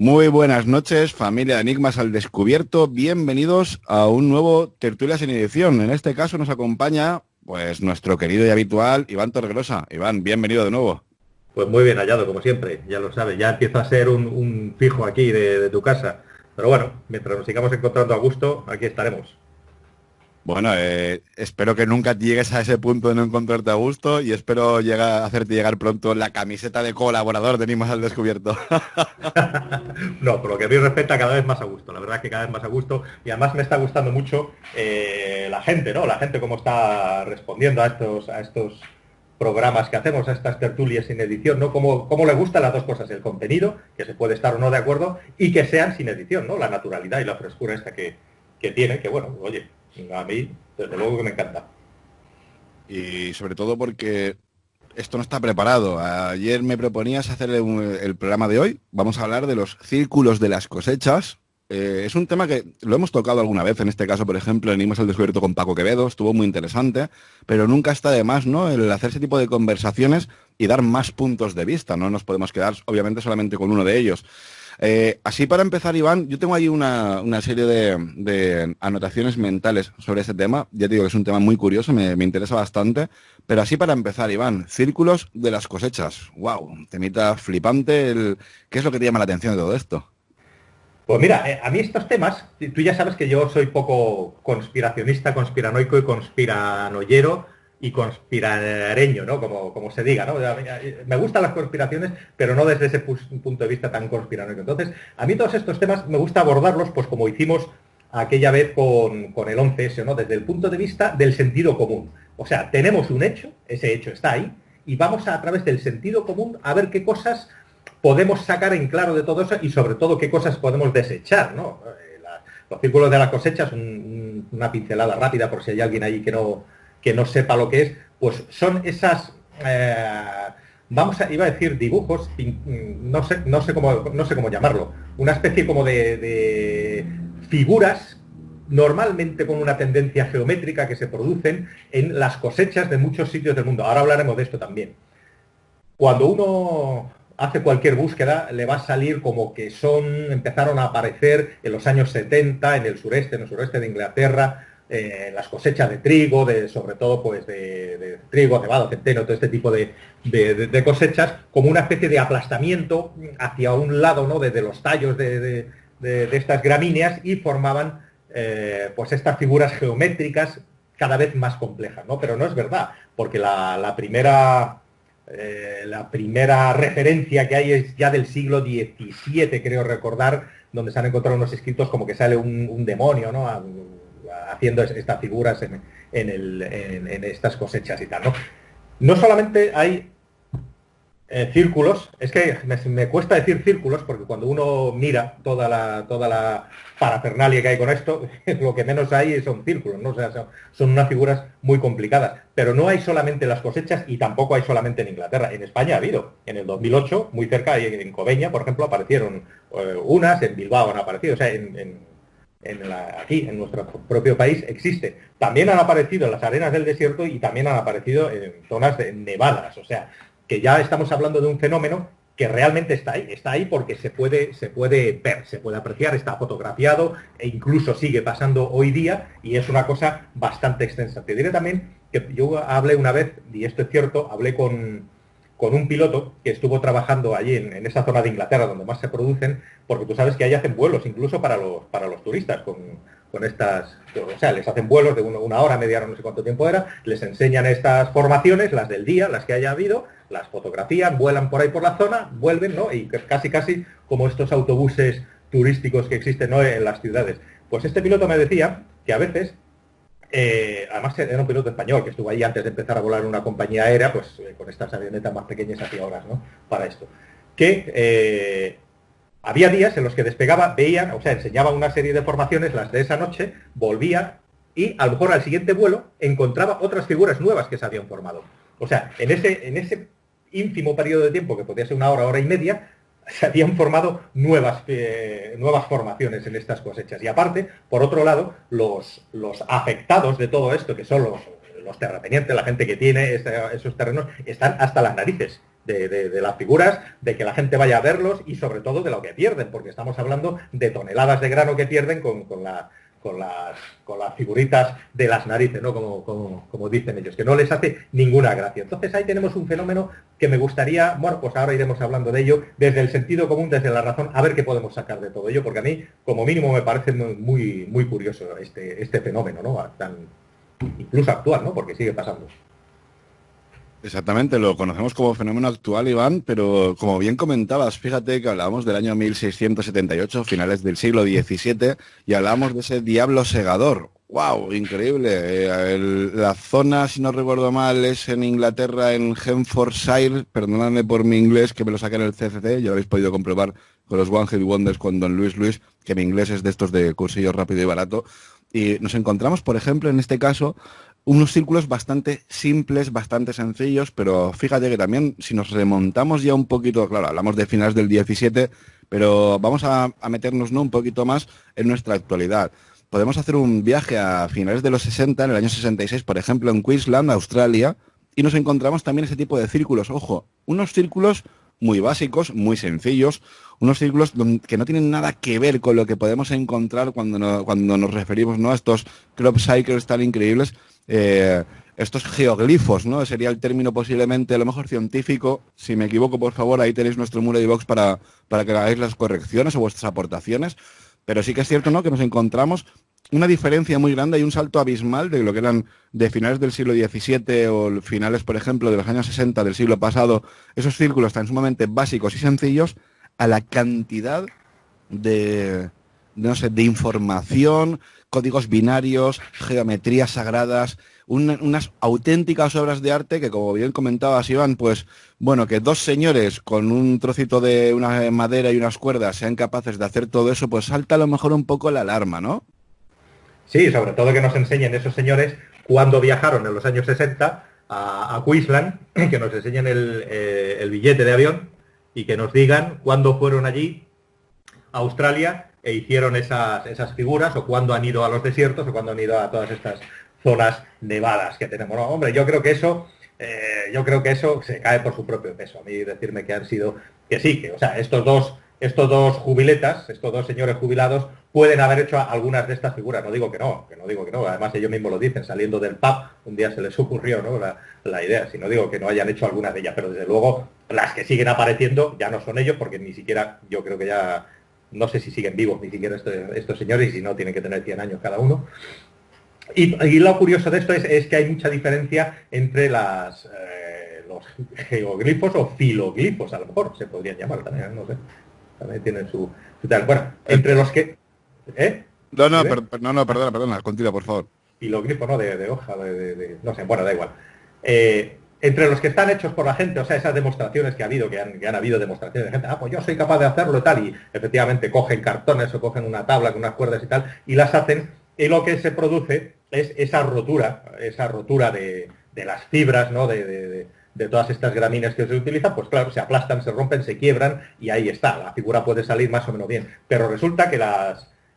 Muy buenas noches, familia de Enigmas al Descubierto. Bienvenidos a un nuevo Tertulia sin edición. En este caso nos acompaña, pues, nuestro querido y habitual Iván Torregrosa. Iván, bienvenido de nuevo. Pues muy bien hallado, como siempre, ya lo sabes, ya empieza a ser un fijo aquí de tu casa. Pero bueno, mientras nos sigamos encontrando a gusto, aquí estaremos. Bueno, espero que nunca llegues a ese punto de no encontrarte a gusto y espero hacerte llegar pronto la camiseta de colaborador de Enigmas al Descubierto. No, por lo que a mí respecta, cada vez más a gusto, la verdad es que cada vez más a gusto, y además me está gustando mucho la gente, ¿no? La gente cómo está respondiendo a estos programas que hacemos, a estas tertulias sin edición, ¿no? Cómo le gustan las dos cosas, el contenido, que se puede estar o no de acuerdo, y que sean sin edición, ¿no? La naturalidad y la frescura esta que tiene, que bueno, oye, a mí, desde luego que me encanta. Y sobre todo porque esto no está preparado. Ayer me proponías hacer el programa de hoy. Vamos a hablar de los círculos de las cosechas. Es un tema que lo hemos tocado alguna vez, en este caso, por ejemplo, en Enigmas al Descubierto con Paco Quevedo, estuvo muy interesante, pero nunca está de más, ¿no?, el hacer ese tipo de conversaciones y dar más puntos de vista. No nos podemos quedar, obviamente, solamente con uno de ellos. Así para empezar, Iván, yo tengo ahí una serie de anotaciones mentales sobre ese tema. Ya te digo que es un tema muy curioso, me interesa bastante. Pero así para empezar, Iván, círculos de las cosechas. ¡Wow! Temita flipante. ¿Qué es lo que te llama la atención de todo esto? Pues mira, a mí estos temas, tú ya sabes que yo soy poco conspiracionista, conspiranoico y conspiranoyero y conspirareño, ¿no? Como se diga, ¿no? Me gustan las conspiraciones, pero no desde ese punto de vista tan conspiranoico. Entonces, a mí todos estos temas me gusta abordarlos, pues como hicimos aquella vez con el 11S, ¿no? Desde el punto de vista del sentido común. O sea, tenemos un hecho, ese hecho está ahí, y vamos a través del sentido común a ver qué cosas podemos sacar en claro de todo eso y sobre todo qué cosas podemos desechar, ¿no? Los círculos de la cosecha son una pincelada rápida por si hay alguien ahí que no sepa lo que es, pues son esas, iba a decir dibujos, no sé cómo llamarlo, una especie como de figuras normalmente con una tendencia geométrica que se producen en las cosechas de muchos sitios del mundo. Ahora hablaremos de esto también. Cuando uno hace cualquier búsqueda, le va a salir como que empezaron a aparecer en los años 70 en el sureste de Inglaterra, las cosechas de trigo, sobre todo pues de trigo, cebada, centeno, todo este tipo de cosechas, como una especie de aplastamiento hacia un lado, ¿no?, de los tallos de estas gramíneas, y formaban pues estas figuras geométricas cada vez más complejas, ¿no? Pero no es verdad, porque la primera referencia que hay es ya del siglo XVII, creo recordar, donde se han encontrado unos escritos como que sale un demonio, ¿no?, haciendo estas figuras en estas cosechas y tal, ¿no? No solamente hay círculos, es que me cuesta decir círculos porque cuando uno mira toda la parafernalia que hay con esto, lo que menos hay son círculos, ¿no? O sea, son unas figuras muy complicadas. Pero no hay solamente las cosechas y tampoco hay solamente en Inglaterra. En España ha habido. En el 2008, muy cerca, en Coveña, por ejemplo, aparecieron unas, en Bilbao han aparecido, o sea, aquí, en nuestro propio país, existe. También han aparecido en las arenas del desierto y también han aparecido en zonas nevadas, o sea, que ya estamos hablando de un fenómeno que realmente está ahí porque se puede ver, se puede apreciar, está fotografiado e incluso sigue pasando hoy día y es una cosa bastante extensa. Te diré también que yo hablé una vez, y esto es cierto, hablé con un piloto que estuvo trabajando allí en esa zona de Inglaterra donde más se producen, porque tú sabes que ahí hacen vuelos incluso para los turistas con estas, o sea, les hacen vuelos de una hora, media hora, no sé cuánto tiempo era, les enseñan estas formaciones, las del día, las que haya habido, las fotografían, vuelan por ahí por la zona, vuelven, ¿no? Y casi como estos autobuses turísticos que existen, ¿no?, en las ciudades. Pues este piloto me decía que a veces, además era un piloto español que estuvo ahí antes de empezar a volar en una compañía aérea, pues con estas avionetas más pequeñas hacía horas, ¿no?, para esto, que había días en los que despegaba, veían, o sea, enseñaba una serie de formaciones, las de esa noche, volvía y a lo mejor al siguiente vuelo encontraba otras figuras nuevas que se habían formado. O sea, en ese ínfimo periodo de tiempo, que podía ser una hora, hora y media, se habían formado nuevas formaciones en estas cosechas. Y aparte, por otro lado, los afectados de todo esto, que son los terratenientes, la gente que tiene esos terrenos, están hasta las narices de las figuras, de que la gente vaya a verlos y sobre todo de lo que pierden, porque estamos hablando de toneladas de grano que pierden con las figuritas de las narices, ¿no? Como dicen ellos, que no les hace ninguna gracia. Entonces ahí tenemos un fenómeno que me gustaría, bueno, pues ahora iremos hablando de ello, desde el sentido común, desde la razón, a ver qué podemos sacar de todo ello, porque a mí, como mínimo, me parece muy, muy curioso este fenómeno, ¿no? Tan incluso actual, ¿no? Porque sigue pasando. Exactamente, lo conocemos como fenómeno actual, Iván, pero como bien comentabas, fíjate que hablábamos del año 1678, finales del siglo XVII, y hablábamos de ese diablo segador. ¡Wow! Increíble. La zona, si no recuerdo mal, es en Inglaterra, en Hertfordshire, perdonadme por mi inglés, que me lo saqué en el CCC, ya lo habéis podido comprobar con los One Hit Wonders con Don Luis, que mi inglés es de estos de cursillo rápido y barato. Y nos encontramos, por ejemplo, en este caso, unos círculos bastante simples, bastante sencillos, pero fíjate que también si nos remontamos ya un poquito, claro, hablamos de finales del 17, pero vamos a meternos, ¿no?, un poquito más en nuestra actualidad. Podemos hacer un viaje a finales de los 60, en el año 66, por ejemplo, en Queensland, Australia, y nos encontramos también ese tipo de círculos. Ojo, unos círculos muy básicos, muy sencillos, unos círculos que no tienen nada que ver con lo que podemos encontrar cuando nos referimos, ¿no?, a estos crop cycles tan increíbles, estos geoglifos, ¿no? Sería el término posiblemente a lo mejor científico. Si me equivoco, por favor, ahí tenéis nuestro muro de iVoox para que hagáis las correcciones o vuestras aportaciones. Pero sí que es cierto, ¿no?, que nos encontramos una diferencia muy grande y un salto abismal de lo que eran de finales del siglo XVII o finales, por ejemplo, de los años 60 del siglo pasado, esos círculos tan sumamente básicos y sencillos, a la cantidad de, no sé, de información, códigos binarios, geometrías sagradas, unas auténticas obras de arte que, como bien comentabas, Iván, pues, bueno, que dos señores con un trocito de una madera y unas cuerdas sean capaces de hacer todo eso, pues salta a lo mejor un poco la alarma, ¿no? Sí, sobre todo que nos enseñen esos señores cuando viajaron en los años 60 a Queensland, que nos enseñen el billete de avión y que nos digan cuándo fueron allí a Australia e hicieron esas figuras, o cuándo han ido a los desiertos, o cuándo han ido a todas estas zonas nevadas que tenemos. No, hombre, yo creo que eso se cae por su propio peso. A mí decirme que han sido, que sí, que, o sea, estos dos jubiletas, estos dos señores jubilados, pueden haber hecho algunas de estas figuras. No digo que no, Además ellos mismos lo dicen, saliendo del pub, un día se les ocurrió, ¿no?, la idea. Si no digo que no hayan hecho algunas de ellas, pero desde luego las que siguen apareciendo ya no son ellos, porque ni siquiera, yo creo que ya, no sé si siguen vivos ni siquiera estos señores, y si no, tienen que tener 100 años cada uno. Y lo curioso de esto es que hay mucha diferencia entre los geoglifos o filoglifos, a lo mejor se podrían llamar también, no sé. También tienen su tal. Bueno, entre los que... ¿Eh? No, perdona, continúa, por favor. Filoglifo, ¿no? De hoja, no sé, bueno, da igual. Entre los que están hechos por la gente, o sea, esas demostraciones que ha habido, que han habido demostraciones de gente, pues yo soy capaz de hacerlo y tal, y efectivamente cogen cartones o cogen una tabla con unas cuerdas y tal, y las hacen, y lo que se produce es esa rotura de las fibras, ¿no?, de todas estas gramíneas que se utilizan, pues claro, se aplastan, se rompen, se quiebran, y ahí está, la figura puede salir más o menos bien. Pero resulta que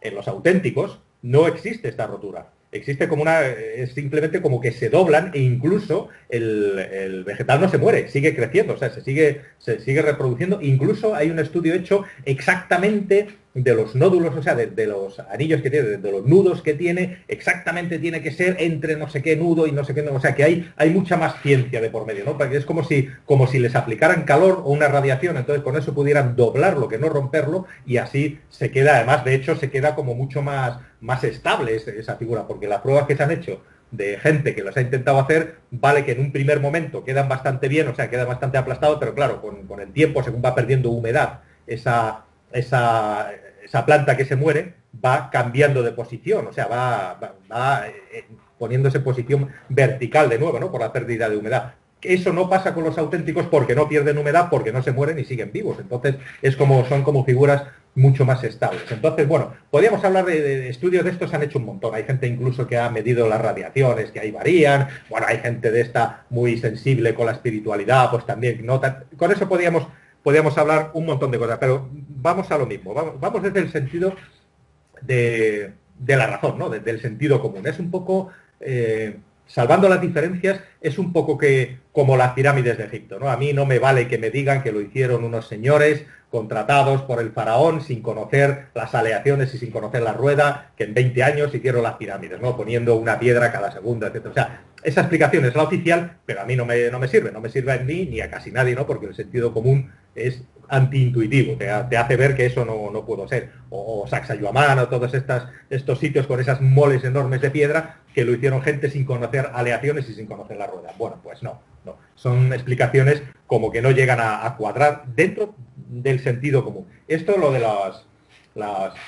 en los auténticos no existe esta rotura. Existe como es simplemente como que se doblan, e incluso el vegetal no se muere, sigue creciendo, o sea, se sigue reproduciendo. Incluso hay un estudio hecho exactamente de los nódulos, o sea, de los anillos que tiene, de los nudos que tiene, exactamente tiene que ser entre no sé qué nudo y no sé qué, o sea, que hay mucha más ciencia de por medio, ¿no? Porque es como si les aplicaran calor o una radiación, entonces con eso pudieran doblarlo, que no romperlo, y así se queda, además, de hecho, se queda como mucho más estable esa figura, porque las pruebas que se han hecho de gente que los ha intentado hacer, vale que en un primer momento quedan bastante bien, o sea, queda bastante aplastado, pero claro, con el tiempo, según va perdiendo humedad, esa planta que se muere va cambiando de posición, o sea, va poniéndose en posición vertical de nuevo, ¿no?, por la pérdida de humedad. Eso no pasa con los auténticos, porque no pierden humedad, porque no se mueren y siguen vivos. Entonces son como figuras mucho más estables. Entonces, bueno, podríamos hablar de estudios de estos, se han hecho un montón. Hay gente incluso que ha medido las radiaciones, que ahí varían. Bueno, hay gente de esta muy sensible con la espiritualidad, pues también nota. Con eso podríamos hablar un montón de cosas, pero vamos a lo mismo. Vamos desde el sentido de la razón, ¿no?, del sentido común. Es un poco salvando las diferencias, es un poco que como las pirámides de Egipto, ¿no? A mí no me vale que me digan que lo hicieron unos señores contratados por el faraón sin conocer las aleaciones y sin conocer la rueda, que en 20 años hicieron las pirámides, ¿no? Poniendo una piedra cada segundo, etc. O sea, esa explicación es la oficial, pero a mí no me sirve a mí ni a casi nadie, ¿no? Porque el sentido común es antiintuitivo, te hace ver que eso no pudo ser. O Sacsayhuamán o todos estos sitios con esas moles enormes de piedra que lo hicieron gente sin conocer aleaciones y sin conocer la rueda. Bueno, pues no. Son explicaciones como que no llegan a cuadrar dentro del sentido común. Esto, lo de los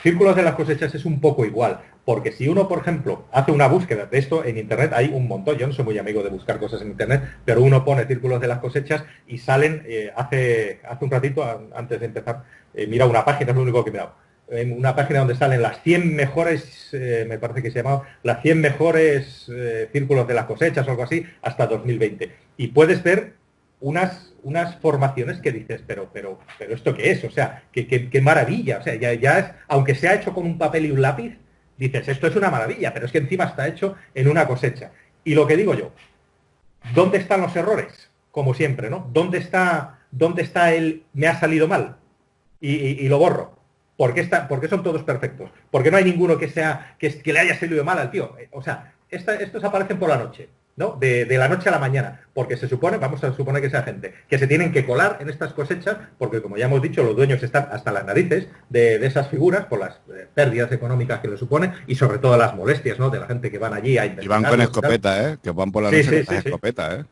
círculos de las cosechas, es un poco igual. Porque si uno, por ejemplo, hace una búsqueda de esto en Internet, hay un montón. Yo no soy muy amigo de buscar cosas en Internet, pero uno pone círculos de las cosechas y salen, hace un ratito, antes de empezar, mira una página, es lo único que he mirado. En una página donde salen las 100 mejores, me parece que se llamaba, las 100 mejores círculos de las cosechas o algo así, hasta 2020. Y puedes ver unas formaciones que dices, pero ¿esto qué es? O sea, qué maravilla. O sea, ya es, aunque sea hecho con un papel y un lápiz, dices, esto es una maravilla, pero es que encima está hecho en una cosecha. Y lo que digo yo, ¿dónde están los errores? Como siempre, ¿no? ¿Dónde está el me ha salido mal? Y lo borro. ¿Por qué son todos perfectos? Porque no hay ninguno que le haya salido mal al tío. O sea, estos aparecen por la noche, ¿no? De la noche a la mañana. Porque vamos a suponer que sea gente, que se tienen que colar en estas cosechas, porque como ya hemos dicho, los dueños están hasta las narices de esas figuras, por las pérdidas económicas que le supone, y sobre todo las molestias, ¿no? De la gente que van allí a investigar. Y van con escopeta, ¿eh? Que van por la noche con escopeta, ¿eh?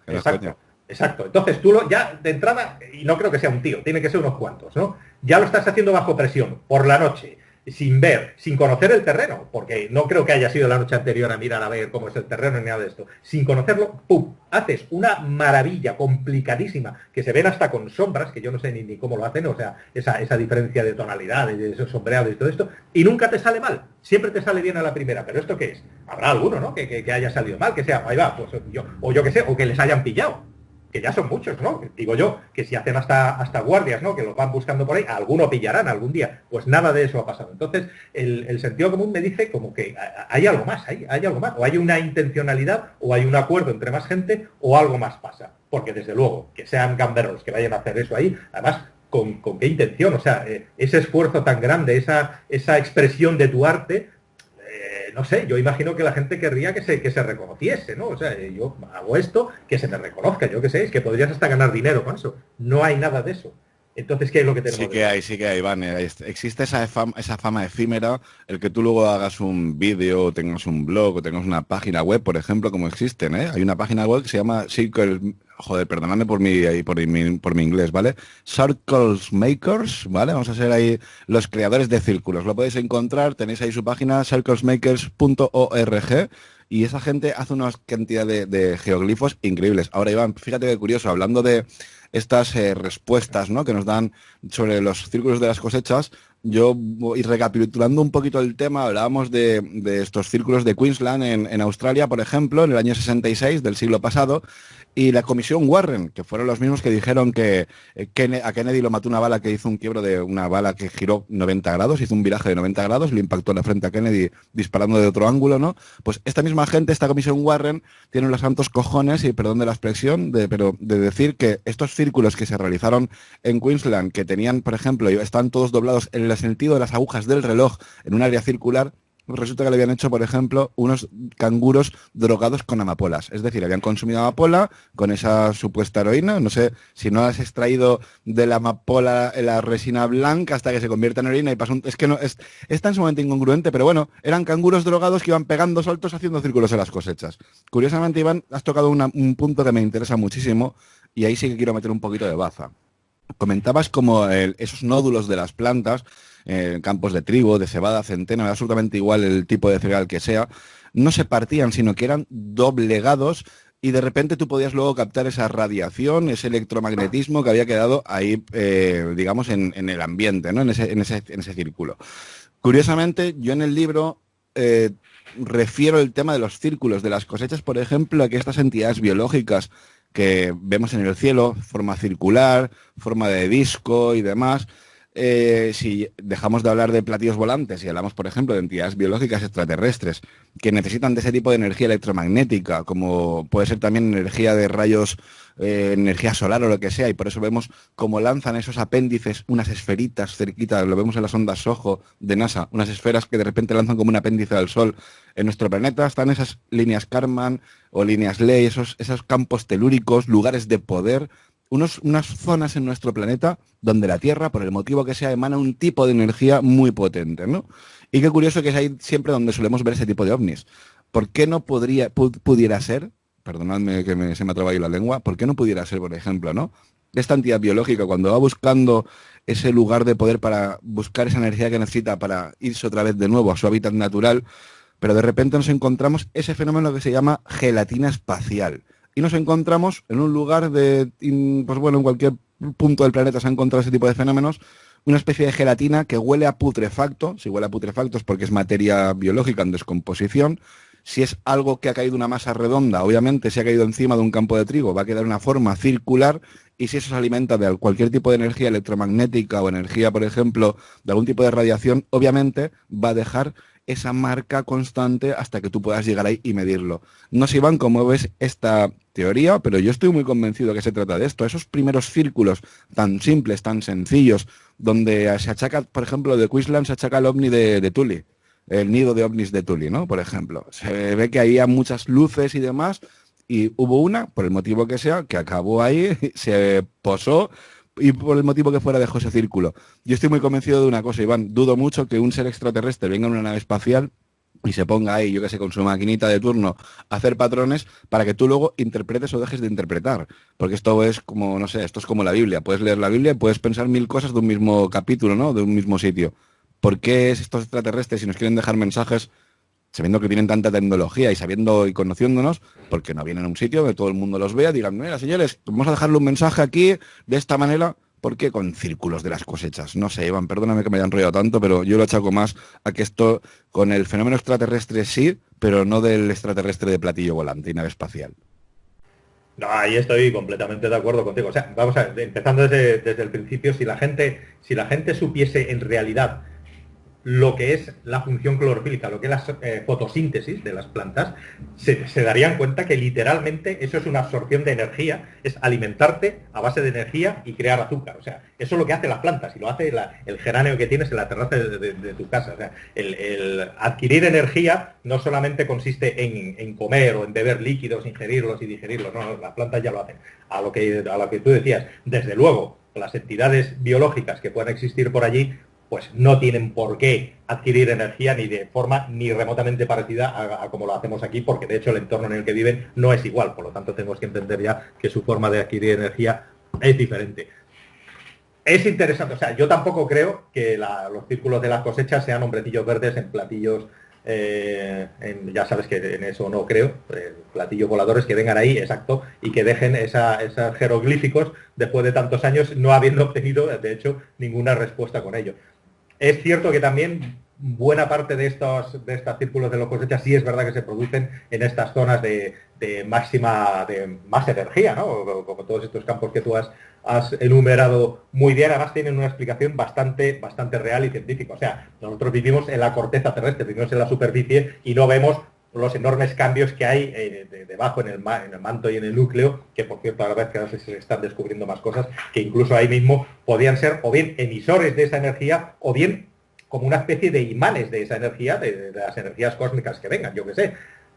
Exacto. Entonces tú ya de entrada, y no creo que sea un tío, tiene que ser unos cuantos, ¿no? Ya lo estás haciendo bajo presión, por la noche, sin ver, sin conocer el terreno, porque no creo que haya sido la noche anterior a mirar a ver cómo es el terreno ni nada de esto. Sin conocerlo, ¡pum! Haces una maravilla complicadísima, que se ven hasta con sombras, que yo no sé ni cómo lo hacen, o sea, esa diferencia de tonalidades, de esos sombreados y todo esto, y nunca te sale mal, siempre te sale bien a la primera. Pero ¿esto qué es? Habrá alguno, ¿no? Que haya salido mal, que sea, ahí va, pues yo qué sé, o que les hayan pillado. Que ya son muchos, ¿no? Digo yo, que si hacen hasta guardias, ¿no? Que los van buscando por ahí, alguno pillarán algún día. Pues nada de eso ha pasado. Entonces, el sentido común me dice como que hay algo más, hay algo más. O hay una intencionalidad, o hay un acuerdo entre más gente, o algo más pasa. Porque desde luego, que sean gamberros que vayan a hacer eso ahí, además, ¿con qué intención? O sea, ese esfuerzo tan grande, esa expresión de tu arte, no sé, yo imagino que la gente querría que se reconociese, ¿no? O sea, yo hago esto, que se me reconozca, yo qué sé, es que podrías hasta ganar dinero con eso. No hay nada de eso. Entonces, ¿qué es lo que tenemos? Sí que hay, Iván. Existe esa fama efímera, el que tú luego hagas un vídeo, o tengas un blog, o tengas una página web, por ejemplo, como existen, ¿eh? Hay una página web que se llama Circle, joder, perdonadme por mi inglés, ¿vale? Circles Makers, ¿vale? Vamos a ser ahí los creadores de círculos. Lo podéis encontrar, tenéis ahí su página, circlesmakers.org. Y esa gente hace una cantidad de geoglifos increíbles. Ahora, Iván, fíjate qué curioso, hablando de estas respuestas, ¿no?, que nos dan sobre los círculos de las cosechas, yo voy recapitulando un poquito el tema. Hablábamos de estos círculos de Queensland en Australia, por ejemplo, en el año 66 del siglo pasado, y la comisión Warren, que fueron los mismos que dijeron que a Kennedy lo mató una bala que hizo un quiebro de una bala que giró 90 grados, hizo un viraje de 90 grados, le impactó en la frente a Kennedy disparando de otro ángulo, ¿no? Pues esta misma gente, esta comisión Warren, tiene los santos cojones, y perdón de la expresión, de decir que estos círculos que se realizaron en Queensland, que tenían, por ejemplo, están todos doblados en el sentido de las agujas del reloj en un área circular, resulta que le habían hecho, por ejemplo, unos canguros drogados con amapolas. Es decir, habían consumido amapola con esa supuesta heroína. No sé si no has extraído de la amapola la resina blanca hasta que se convierte en heroína y pasa es que no es tan sumamente incongruente, pero bueno, eran canguros drogados que iban pegando saltos haciendo círculos en las cosechas. Curiosamente, Iván, has tocado un punto que me interesa muchísimo, y ahí sí que quiero meter un poquito de baza. Comentabas como esos nódulos de las plantas, campos de trigo, de cebada, centeno, absolutamente igual el tipo de cereal que sea, no se partían, sino que eran doblegados, y de repente tú podías luego captar esa radiación, ese electromagnetismo que había quedado ahí, digamos, en el ambiente, ¿no? En ese círculo. Curiosamente, yo en el libro refiero el tema de los círculos de las cosechas, por ejemplo, a que estas entidades biológicas que vemos en el cielo, forma circular, forma de disco y demás, si dejamos de hablar de platillos volantes y hablamos, por ejemplo, de entidades biológicas extraterrestres que necesitan de ese tipo de energía electromagnética, como puede ser también energía de rayos, energía solar o lo que sea, y por eso vemos cómo lanzan esos apéndices, unas esferitas cerquitas, lo vemos en las ondas SOHO de NASA, unas esferas que de repente lanzan como un apéndice al Sol. En nuestro planeta están esas líneas Kármán o líneas Ley, esos campos telúricos, lugares de poder, unas zonas en nuestro planeta donde la Tierra, por el motivo que sea, emana un tipo de energía muy potente, ¿no? Y qué curioso que es ahí siempre donde solemos ver ese tipo de ovnis. ¿Por qué no pudiera ser, perdonadme que se me ha trabado ahí la lengua, por qué no pudiera ser, por ejemplo, ¿no? Esta entidad biológica, cuando va buscando ese lugar de poder para buscar esa energía que necesita para irse otra vez de nuevo a su hábitat natural, pero de repente nos encontramos ese fenómeno que se llama gelatina espacial. Y nos encontramos en un lugar pues bueno, en cualquier punto del planeta se ha encontrado ese tipo de fenómenos, una especie de gelatina que huele a putrefacto. Si huele a putrefacto es porque es materia biológica en descomposición. Si es algo que ha caído una masa redonda, obviamente si ha caído encima de un campo de trigo va a quedar una forma circular, y si eso se alimenta de cualquier tipo de energía electromagnética o energía, por ejemplo, de algún tipo de radiación, obviamente va a dejar esa marca constante hasta que tú puedas llegar ahí y medirlo. No sé, Iván, cómo ves esta teoría, pero yo estoy muy convencido que se trata de esto. Esos primeros círculos tan simples, tan sencillos, donde se achaca, por ejemplo, de Queensland se achaca el ovni de Thule, el nido de ovnis de Thule, ¿no? Por ejemplo. Se ve que había muchas luces y demás, y hubo una, por el motivo que sea, que acabó ahí, se posó, y por el motivo que fuera dejó ese círculo. Yo estoy muy convencido de una cosa, Iván. Dudo mucho que un ser extraterrestre venga en una nave espacial y se ponga ahí, yo que sé, con su maquinita de turno a hacer patrones para que tú luego interpretes o dejes de interpretar. Porque esto es como, no sé, esto es como la Biblia. Puedes leer la Biblia y puedes pensar mil cosas de un mismo capítulo, ¿no? De un mismo sitio. ¿Por qué estos extraterrestres, si nos quieren dejar mensajes, sabiendo que tienen tanta tecnología y sabiendo y conociéndonos, porque no vienen a un sitio donde todo el mundo los vea, digan, mira, señores, vamos a dejarle un mensaje aquí de esta manera? ¿Por qué con círculos de las cosechas? No sé, Iván, perdóname que me haya enrollado tanto, pero yo lo achaco más a que esto, con el fenómeno extraterrestre sí, pero no del extraterrestre de platillo volante y nave espacial. No, ahí estoy completamente de acuerdo contigo. O sea, vamos a ver, empezando desde el principio, si la gente supiese en realidad lo que es la función clorofílica, lo que es la fotosíntesis de las plantas, se darían cuenta que literalmente eso es una absorción de energía, es alimentarte a base de energía y crear azúcar. O sea, eso es lo que hacen las plantas y lo hace el geranio que tienes en la terraza de tu casa. O sea, el adquirir energía no solamente consiste en comer o en beber líquidos, ingerirlos y digerirlos, no, las plantas ya lo hacen. A lo que tú decías, desde luego, las entidades biológicas que puedan existir por allí pues no tienen por qué adquirir energía ni de forma ni remotamente parecida a como lo hacemos aquí, porque de hecho el entorno en el que viven no es igual, por lo tanto tenemos que entender ya que su forma de adquirir energía es diferente. Es interesante, o sea, yo tampoco creo que los círculos de las cosechas sean hombrecillos verdes en platillos, ya sabes que en eso no creo, platillos voladores que vengan ahí, exacto, y que dejen esos jeroglíficos después de tantos años no habiendo obtenido, de hecho, ninguna respuesta con ello. Es cierto que también buena parte de estos círculos de los cosechas sí es verdad que se producen en estas zonas de más energía, ¿no? Como todos estos campos que tú has enumerado muy bien, además tienen una explicación bastante real y científica. O sea, nosotros vivimos en la corteza terrestre, vivimos en la superficie y no vemos los enormes cambios que hay debajo en el manto y en el núcleo, que por cierto a la vez que ahora se están descubriendo más cosas, que incluso ahí mismo podían ser o bien emisores de esa energía o bien como una especie de imanes de esa energía, de las energías cósmicas que vengan, yo qué sé.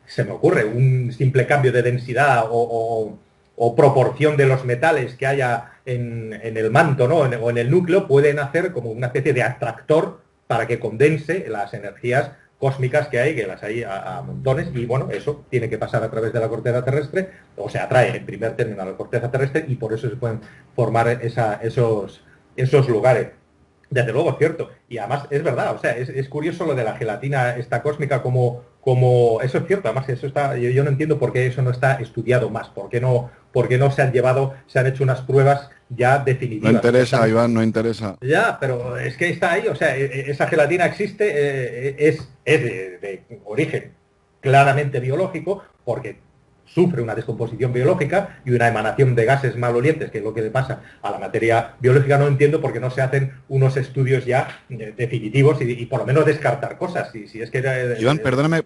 Se me ocurre un simple cambio de densidad o proporción de los metales que haya en el manto, ¿no? O en el núcleo, pueden hacer como una especie de atractor para que condense las energías cósmicas que hay, que las hay a montones, y bueno, eso tiene que pasar a través de la corteza terrestre, o se atrae en primer término a la corteza terrestre, y por eso se pueden formar esos lugares. Desde luego es cierto, y además es verdad, o sea, es curioso lo de la gelatina esta cósmica, como eso es cierto, además eso está, yo no entiendo por qué eso no está estudiado más, por qué no se han hecho unas pruebas ya No definitivas. O sea, interesa, Iván, no interesa. ya, pero es que está ahí, o sea, esa gelatina existe, es de origen claramente biológico, porque sufre una descomposición biológica y una emanación de gases malolientes, que es lo que le pasa a la materia biológica. No entiendo por qué no se hacen unos estudios ya definitivos y por lo menos descartar cosas. Si es que Iván, perdóname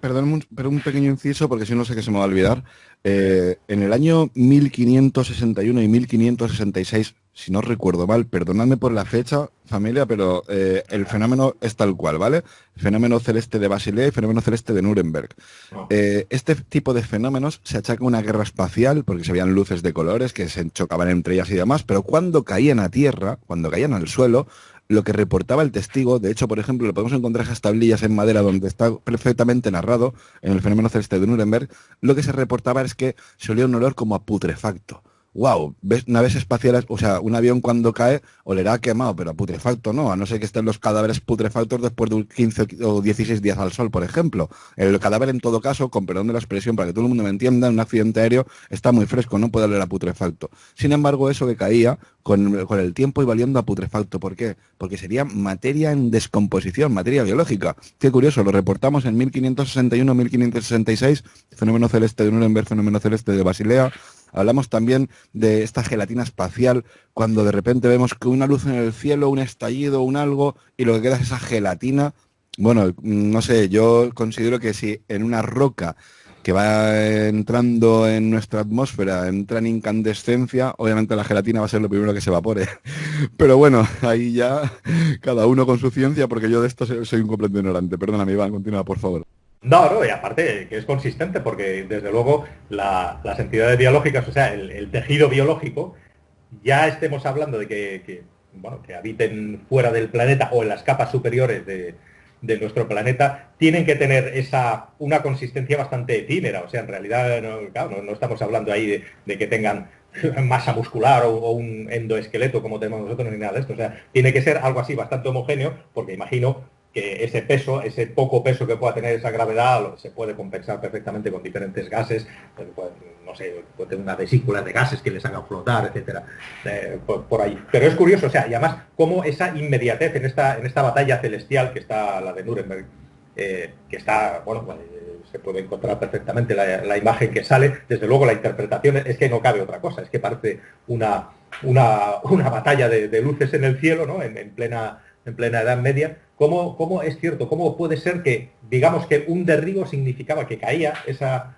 un pequeño inciso, porque si no sé que se me va a olvidar. En el año 1561 y 1566, si no recuerdo mal, perdonadme por la fecha, familia, pero el fenómeno es tal cual, ¿vale? El fenómeno celeste de Basilea y fenómeno celeste de Nuremberg. Este tipo de fenómenos se achaca a una guerra espacial, porque se veían luces de colores que se chocaban entre ellas y demás, pero cuando caían a tierra, cuando caían al suelo, lo que reportaba el testigo, de hecho, por ejemplo, lo podemos encontrar esas tablillas en madera donde está perfectamente narrado en el fenómeno celeste de Nuremberg, lo que se reportaba es que se olía un olor como a putrefacto. Wow, ves naves espaciales, o sea, un avión cuando cae olerá a quemado, pero a putrefacto no, a no ser que estén los cadáveres putrefactos después de 15 o 16 días al sol, por ejemplo. El cadáver, en todo caso, con perdón de la expresión, para que todo el mundo me entienda, en un accidente aéreo está muy fresco, no puede oler a putrefacto. Sin embargo, eso que caía, con el tiempo iba oliendo a putrefacto. ¿Por qué? Porque sería materia en descomposición, materia biológica. Qué curioso, lo reportamos en 1561-1566, fenómeno celeste de Nuremberg, fenómeno celeste de Basilea. Hablamos también de esta gelatina espacial, cuando de repente vemos que una luz en el cielo, un estallido, un algo, y lo que queda es esa gelatina. Bueno, no sé, yo considero que si en una roca que va entrando en nuestra atmósfera entra en incandescencia, obviamente la gelatina va a ser lo primero que se evapore. Pero bueno, ahí ya cada uno con su ciencia, porque yo de esto soy un completo ignorante. Perdóname, Iván, continúa, por favor. No, y aparte que es consistente, porque desde luego las entidades biológicas, o sea, el tejido biológico, ya estemos hablando de bueno, que habiten fuera del planeta o en las capas superiores de nuestro planeta, tienen que tener una consistencia bastante efímera. O sea, en realidad claro, no estamos hablando ahí de que tengan masa muscular o un endoesqueleto como tenemos nosotros ni nada de esto. O sea, tiene que ser algo así bastante homogéneo, porque imagino que ese peso, ese poco peso que pueda tener esa gravedad, se puede compensar perfectamente con diferentes gases, no sé, puede tener una vesícula de gases que les hagan flotar, etcétera, por ahí. Pero es curioso, o sea, y además, cómo esa inmediatez en esta batalla celestial que está la de Nuremberg, que está, bueno, pues, se puede encontrar perfectamente la imagen que sale. Desde luego la interpretación es que no cabe otra cosa, es que parece una batalla de luces en el cielo, ¿no? En plena Edad Media. ¿Cómo es cierto? ¿Cómo puede ser que, digamos, que un derribo significaba que caía esa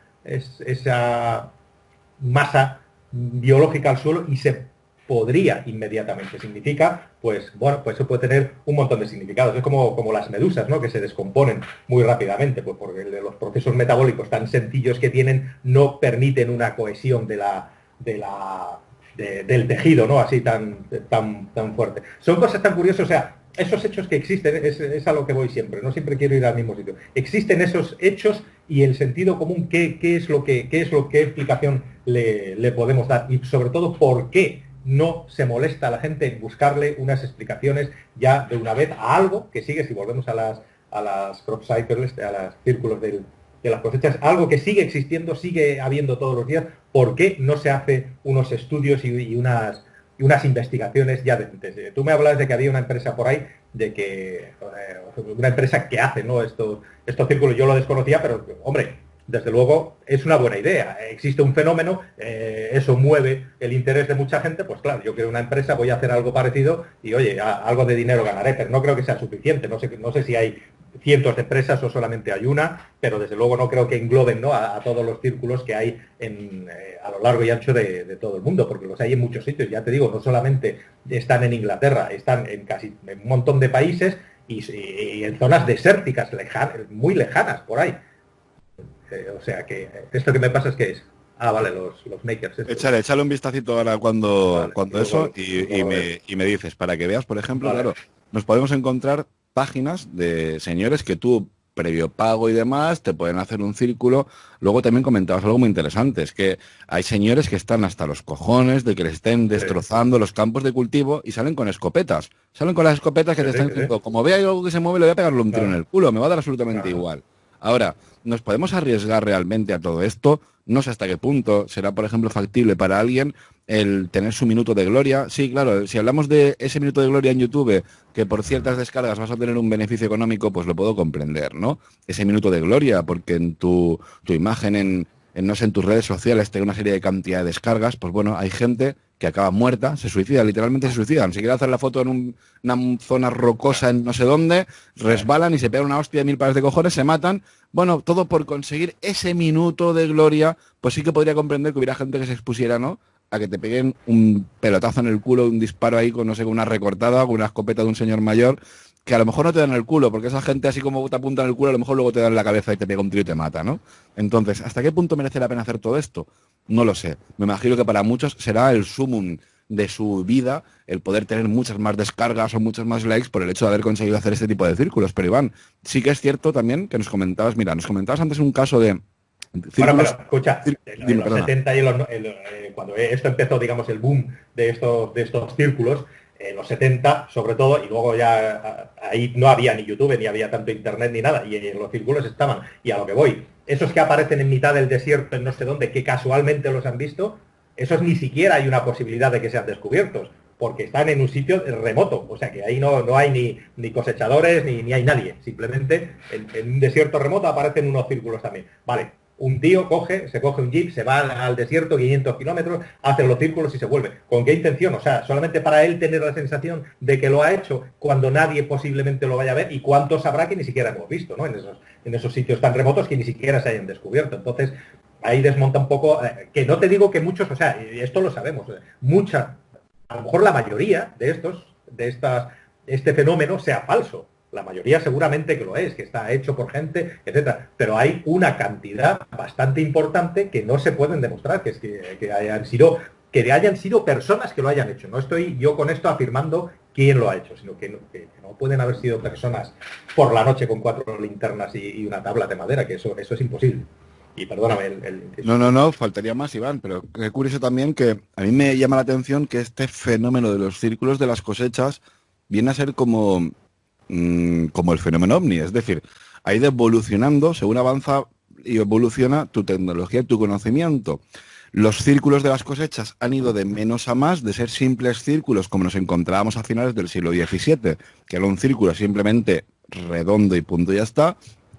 masa biológica al suelo y se podría inmediatamente? Significa, pues, bueno, pues eso puede tener un montón de significados. Es como las medusas, ¿no? Que se descomponen muy rápidamente, pues porque los procesos metabólicos tan sencillos que tienen no permiten una cohesión del tejido, ¿no? Así tan fuerte. Son cosas tan curiosas, o sea, esos hechos que existen, es a lo que voy siempre, no siempre quiero ir al mismo sitio. Existen esos hechos y el sentido común, ¿qué explicación le podemos dar? Y sobre todo, ¿por qué no se molesta a la gente en buscarle unas explicaciones ya de una vez a algo que sigue, si volvemos a las crop cycles, a los círculos de las cosechas, algo que sigue existiendo, sigue habiendo todos los días? ¿Por qué no se hace unos estudios y unas investigaciones ya decentes? Tú me hablas de que había una empresa por ahí, una empresa que hace, ¿no?, estos círculos. Yo lo desconocía, pero, hombre, desde luego es una buena idea. Existe un fenómeno, eso mueve el interés de mucha gente, pues claro, yo quiero una empresa, voy a hacer algo parecido y, oye, algo de dinero ganaré, pero no creo que sea suficiente. No sé si hay cientos de empresas o solamente hay una, pero desde luego no creo que engloben, ¿no?, a todos los círculos que hay a lo largo y ancho de todo el mundo, porque los hay en muchos sitios. Ya te digo, no solamente están en Inglaterra, están en un montón de países y en zonas desérticas, muy lejanas por ahí. O sea que esto que me pasa es que es... Ah, vale, los makers. Échale un vistacito ahora cuando eso y me dices, para que veas, por ejemplo, vale. Claro, nos podemos encontrar páginas de señores que tú, previo pago y demás, te pueden hacer un círculo. Luego también comentabas algo muy interesante, es que hay señores que están hasta los cojones de que les estén destrozando los campos de cultivo y salen con escopetas. Salen con las escopetas que te están diciendo, como vea algo que se mueve, le voy a pegarle un tiro en el culo, me va a dar absolutamente igual. Ahora, ¿nos podemos arriesgar realmente a todo esto? No sé hasta qué punto será, por ejemplo, factible para alguien el tener su minuto de gloria. Sí, claro, si hablamos de ese minuto de gloria en YouTube, que por ciertas descargas vas a tener un beneficio económico, pues lo puedo comprender, ¿no? Ese minuto de gloria, porque en tu imagen no sé, en tus redes sociales tenga una serie de cantidad de descargas, pues bueno, hay gente que acaba muerta, se suicida, literalmente se suicidan. Si quieren hacer la foto en una zona rocosa en no sé dónde, resbalan y se pegan una hostia de 1000 pares de cojones, se matan. Bueno, todo por conseguir ese minuto de gloria, pues sí que podría comprender que hubiera gente que se expusiera, ¿no?, a que te peguen un pelotazo en el culo, un disparo ahí con, no sé, con una recortada, con una escopeta de un señor mayor, que a lo mejor no te dan el culo, porque esa gente así como te apunta en el culo, a lo mejor luego te dan en la cabeza y te pega un tiro y te mata, ¿no? Entonces, ¿hasta qué punto merece la pena hacer todo esto? No lo sé. Me imagino que para muchos será el sumum de su vida el poder tener muchas más descargas o muchos más likes por el hecho de haber conseguido hacer este tipo de círculos. Pero Iván, sí que es cierto también que nos comentabas antes un caso de Bueno, pero círculos... escucha, en Dime, los perdona. 70 y cuando esto empezó, digamos, el boom de estos círculos, en los 70 sobre todo, y luego ya ahí no había ni YouTube, ni había tanto internet ni nada, y en los círculos estaban. Y a lo que voy, esos que aparecen en mitad del desierto, en no sé dónde, que casualmente los han visto, esos ni siquiera hay una posibilidad de que sean descubiertos, porque están en un sitio remoto, o sea que ahí no hay ni cosechadores, ni hay nadie, simplemente en un desierto remoto aparecen unos círculos también. Vale, un tío se coge un jeep, se va al desierto 500 kilómetros, hace los círculos y se vuelve. ¿Con qué intención? O sea, solamente para él tener la sensación de que lo ha hecho cuando nadie posiblemente lo vaya a ver, y cuántos habrá que ni siquiera hemos visto, ¿no? En esos sitios tan remotos que ni siquiera se hayan descubierto. Entonces, ahí desmonta un poco, que no te digo que muchos, o sea, y esto lo sabemos, a lo mejor la mayoría este fenómeno sea falso. La mayoría seguramente que lo es, que está hecho por gente, etcétera. Pero hay una cantidad bastante importante que no se pueden demostrar, que es que hayan sido personas que lo hayan hecho. No estoy yo con esto afirmando quién lo ha hecho, sino que no pueden haber sido personas por la noche con 4 linternas y una tabla de madera, que eso es imposible. Y perdóname el No, no, no, faltaría más, Iván, pero qué curioso también que a mí me llama la atención que este fenómeno de los círculos de las cosechas viene a ser como el fenómeno ovni, es decir, ha ido evolucionando según avanza y evoluciona tu tecnología y tu conocimiento. Los círculos de las cosechas han ido de menos a más, de ser simples círculos como nos encontrábamos a finales del siglo XVII, que era un círculo simplemente redondo y punto y ya está,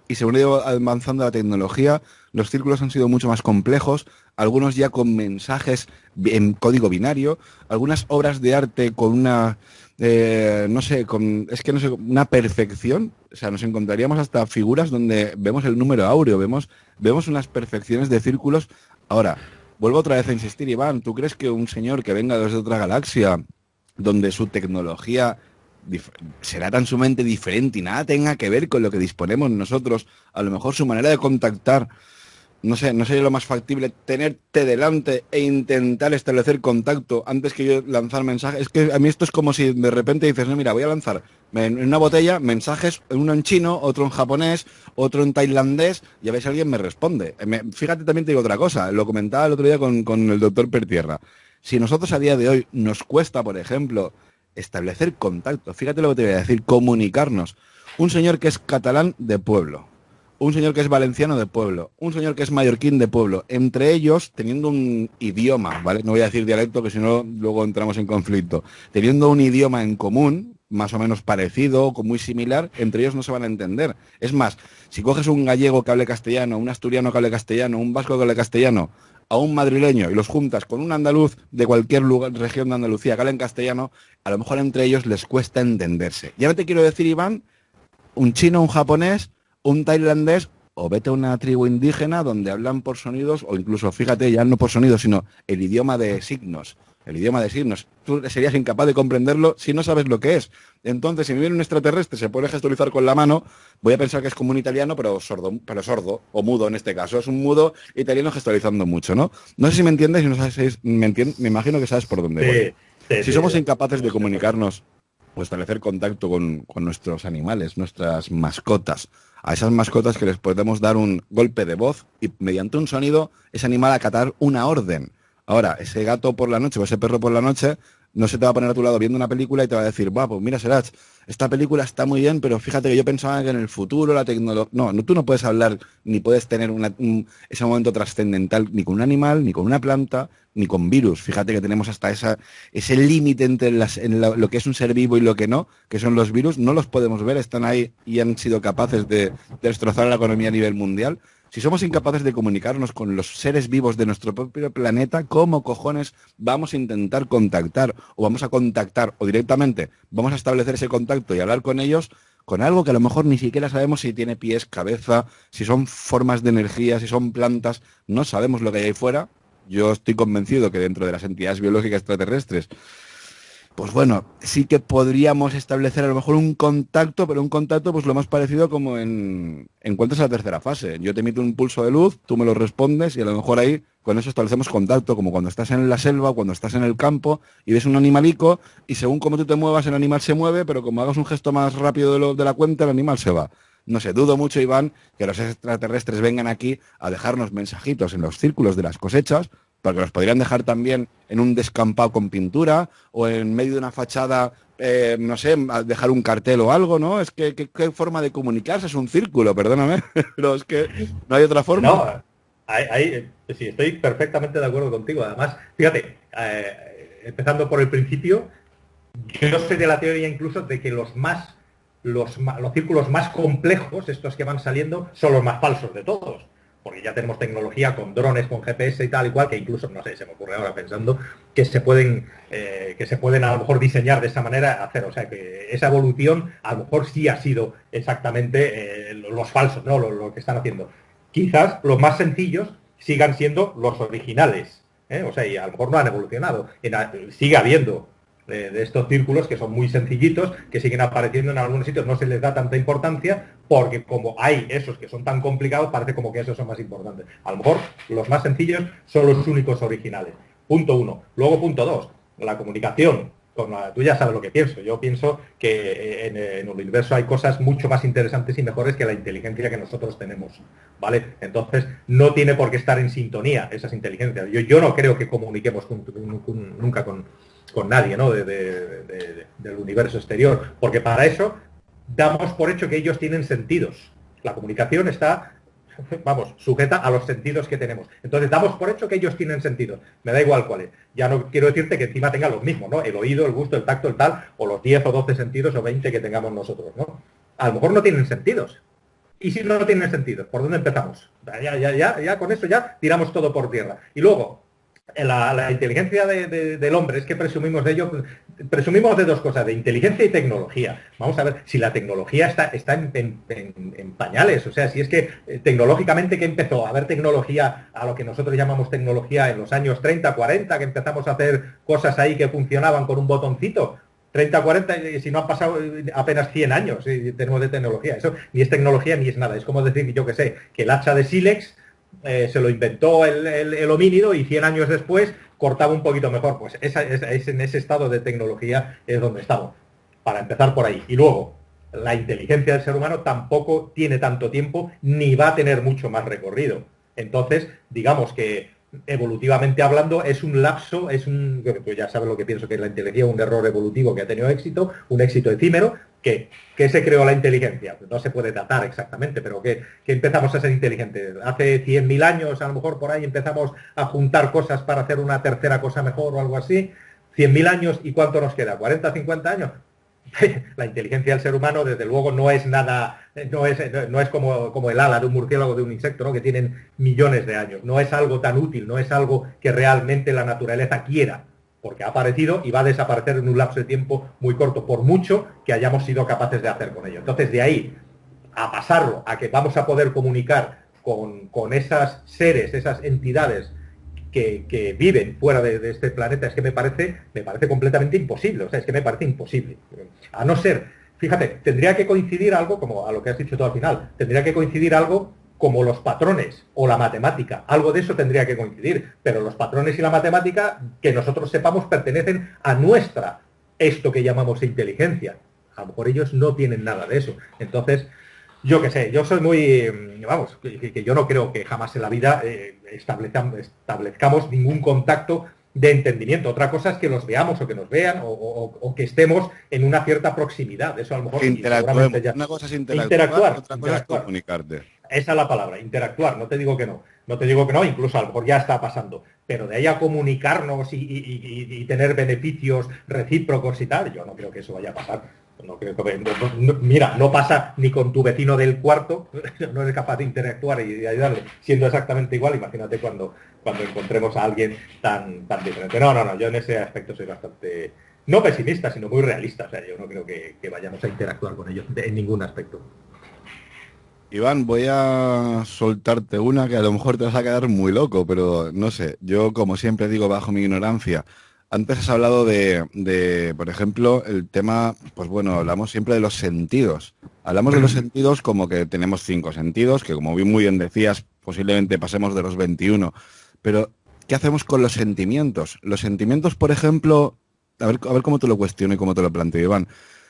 y según ha ido avanzando la tecnología, los círculos han sido mucho más complejos, algunos ya con mensajes en código binario, algunas obras de arte con una, no sé, una perfección. O sea, nos encontraríamos hasta figuras donde vemos el número áureo, vemos unas perfecciones de círculos. Ahora, vuelvo otra vez a insistir, Iván, ¿tú crees que un señor que venga desde otra galaxia, donde su tecnología será tan sumamente diferente y nada tenga que ver con lo que disponemos nosotros, a lo mejor su manera de contactar, no sería lo más factible tenerte delante e intentar establecer contacto antes que yo lanzar mensajes? Es que a mí esto es como si de repente dices, no, mira, voy a lanzar en una botella mensajes, uno en chino, otro en japonés, otro en tailandés, y a ver si alguien me responde. Fíjate, también te digo otra cosa, lo comentaba el otro día con el doctor Pertierra. Si nosotros a día de hoy nos cuesta, por ejemplo, establecer contacto, fíjate lo que te voy a decir, comunicarnos. Un señor que es catalán de pueblo, un señor que es valenciano de pueblo, un señor que es mallorquín de pueblo, entre ellos teniendo un idioma, ¿vale? No voy a decir dialecto, que si no luego entramos en conflicto. Teniendo un idioma en común, más o menos parecido o muy similar, entre ellos no se van a entender. Es más, si coges un gallego que hable castellano, un asturiano que hable castellano, un vasco que hable castellano, a un madrileño y los juntas con un andaluz de cualquier lugar, región de Andalucía que hable en castellano, a lo mejor entre ellos les cuesta entenderse. Ya no te quiero decir, Iván, un chino, un japonés, un tailandés, o vete a una tribu indígena donde hablan por sonidos, o incluso, fíjate, ya no por sonidos, sino el idioma de signos. El idioma de signos. Tú serías incapaz de comprenderlo si no sabes lo que es. Entonces, si me viene un extraterrestre, se puede gestualizar con la mano, voy a pensar que es como un italiano, pero sordo, o mudo en este caso. Es un mudo italiano gestualizando mucho, ¿no? No sé si me entiendes, y no sabes, me imagino que sabes por dónde voy. Sí, sí, Si sí, somos incapaces de comunicarnos o establecer contacto con nuestros animales, nuestras mascotas, a esas mascotas que les podemos dar un golpe de voz y mediante un sonido ese animal acatar una orden. Ahora, ese gato por la noche o ese perro por la noche no se te va a poner a tu lado viendo una película y te va a decir, va, pues mira, Serach, esta película está muy bien, pero fíjate que yo pensaba que en el futuro la tecnología... No, tú no puedes hablar ni puedes tener ese momento trascendental ni con un animal, ni con una planta, ni con virus. Fíjate que tenemos hasta ese límite entre lo que es un ser vivo y lo que no, que son los virus. No los podemos ver, están ahí y han sido capaces de destrozar la economía a nivel mundial. Si somos incapaces de comunicarnos con los seres vivos de nuestro propio planeta, ¿cómo cojones vamos a intentar contactar o vamos a contactar o directamente vamos a establecer ese contacto y hablar con ellos con algo que a lo mejor ni siquiera sabemos si tiene pies, cabeza, si son formas de energía, si son plantas? No sabemos lo que hay ahí fuera. Yo estoy convencido que dentro de las entidades biológicas extraterrestres, pues bueno, sí que podríamos establecer a lo mejor un contacto, pero un contacto pues lo más parecido como en cuanto a la tercera fase. Yo te emito un pulso de luz, tú me lo respondes y a lo mejor ahí con eso establecemos contacto, como cuando estás en la selva, cuando estás en el campo y ves un animalico y según como tú te muevas el animal se mueve, pero como hagas un gesto más rápido de la cuenta el animal se va. No sé, dudo mucho, Iván, que los extraterrestres vengan aquí a dejarnos mensajitos en los círculos de las cosechas, porque los podrían dejar también en un descampado con pintura o en medio de una fachada, no sé, dejar un cartel o algo, ¿no? Es que qué forma de comunicarse, es un círculo, perdóname, pero es que no hay otra forma. No, sí, estoy perfectamente de acuerdo contigo. Además, fíjate, empezando por el principio, yo soy de la teoría incluso de que los círculos más complejos, estos que van saliendo, son los más falsos de todos. Porque ya tenemos tecnología con drones, con GPS y tal y cual, que incluso, no sé, se me ocurre ahora pensando, que se pueden a lo mejor diseñar de esa manera, hacer. O sea, que esa evolución a lo mejor sí ha sido exactamente los falsos, ¿no? Lo que están haciendo. Quizás los más sencillos sigan siendo los originales, ¿eh? O sea, y a lo mejor no han evolucionado. Sigue habiendo de estos círculos que son muy sencillitos, que siguen apareciendo en algunos sitios, no se les da tanta importancia, porque como hay esos que son tan complicados, parece como que esos son más importantes. A lo mejor los más sencillos son los únicos originales. Punto 1. Luego, punto 2, la comunicación. Tú ya sabes lo que pienso. Yo pienso que en el universo hay cosas mucho más interesantes y mejores que la inteligencia que nosotros tenemos, ¿vale? Entonces, no tiene por qué estar en sintonía esas inteligencias. Yo no creo que comuniquemos nunca con nadie, ¿no? Del universo exterior, porque para eso damos por hecho que ellos tienen sentidos. La comunicación está, vamos, sujeta a los sentidos que tenemos. Entonces damos por hecho que ellos tienen sentidos. Me da igual cuáles. Ya no quiero decirte que encima tengan los mismos, ¿no? El oído, el gusto, el tacto, el tal, o los 10 o 12 sentidos o 20 que tengamos nosotros, ¿no? A lo mejor no tienen sentidos. Y si no tienen sentidos, ¿por dónde empezamos? Ya con eso ya tiramos todo por tierra. Y luego, la inteligencia del hombre, es que presumimos de ello, presumimos de dos cosas, de inteligencia y tecnología. Vamos a ver, si la tecnología está en pañales, o sea, si es que tecnológicamente que empezó a haber tecnología, a lo que nosotros llamamos tecnología en los años 30, 40, que empezamos a hacer cosas ahí que funcionaban con un botoncito, 30, 40, si no han pasado apenas 100 años tenemos de tecnología. Eso ni es tecnología ni es nada. Es como decir, yo que sé, que el hacha de sílex se lo inventó el homínido y 100 años después cortaba un poquito mejor. Pues es en ese estado de tecnología es donde estamos, para empezar por ahí. Y luego, la inteligencia del ser humano tampoco tiene tanto tiempo ni va a tener mucho más recorrido. Entonces, digamos que evolutivamente hablando es un lapso, pues ya sabes lo que pienso que es la inteligencia, un error evolutivo que ha tenido éxito, un éxito efímero, que se creó la inteligencia. No se puede datar exactamente, pero que empezamos a ser inteligentes. Hace 100.000 años, a lo mejor por ahí empezamos a juntar cosas para hacer una tercera cosa mejor o algo así. 100.000 años, ¿y cuánto nos queda? ¿40, 50 años? La inteligencia del ser humano, desde luego, no es nada, no es como el ala de un murciélago, de un insecto, ¿no? Que tienen millones de años. No es algo tan útil, no es algo que realmente la naturaleza quiera, porque ha aparecido y va a desaparecer en un lapso de tiempo muy corto, por mucho que hayamos sido capaces de hacer con ello. Entonces, de ahí a pasarlo a que vamos a poder comunicar con esas seres, esas entidades que viven fuera de este planeta, es que me parece completamente imposible. O sea, es que me parece imposible. A no ser, fíjate, tendría que coincidir algo, como a lo que has dicho tú al final, tendría que coincidir algo como los patrones o la matemática. Algo de eso tendría que coincidir. Pero los patrones y la matemática, que nosotros sepamos, pertenecen a nuestra, esto que llamamos inteligencia. A lo mejor ellos no tienen nada de eso. Entonces, yo qué sé, yo soy muy, vamos, que yo no creo que jamás en la vida establezcamos ningún contacto de entendimiento. Otra cosa es que los veamos o que nos vean o que estemos en una cierta proximidad. Eso a lo mejor interactuemos. Ya... Una cosa es interactuar, otra cosa es comunicarte. Esa es la palabra, interactuar. No te digo que no. No te digo que no, incluso a lo mejor ya está pasando. Pero de ahí a comunicarnos y tener beneficios recíprocos y tal, yo no creo que eso vaya a pasar. No creo que, mira, no pasa ni con tu vecino del cuarto, no eres capaz de interactuar y de ayudarle, siendo exactamente igual. Imagínate cuando encontremos a alguien tan diferente. No, yo en ese aspecto soy bastante, no pesimista, sino muy realista. O sea, yo no creo que vayamos a interactuar con ellos en ningún aspecto. Iván, voy a soltarte una que a lo mejor te vas a quedar muy loco, pero no sé, yo como siempre digo bajo mi ignorancia, antes has hablado por ejemplo, el tema, pues bueno, hablamos siempre de los sentidos. Hablamos de los sentidos como que tenemos 5 sentidos, que como muy bien decías, posiblemente pasemos de los 21, pero ¿qué hacemos con los sentimientos? Los sentimientos, por ejemplo, a ver cómo te lo cuestiono y cómo te lo planteo, Iván.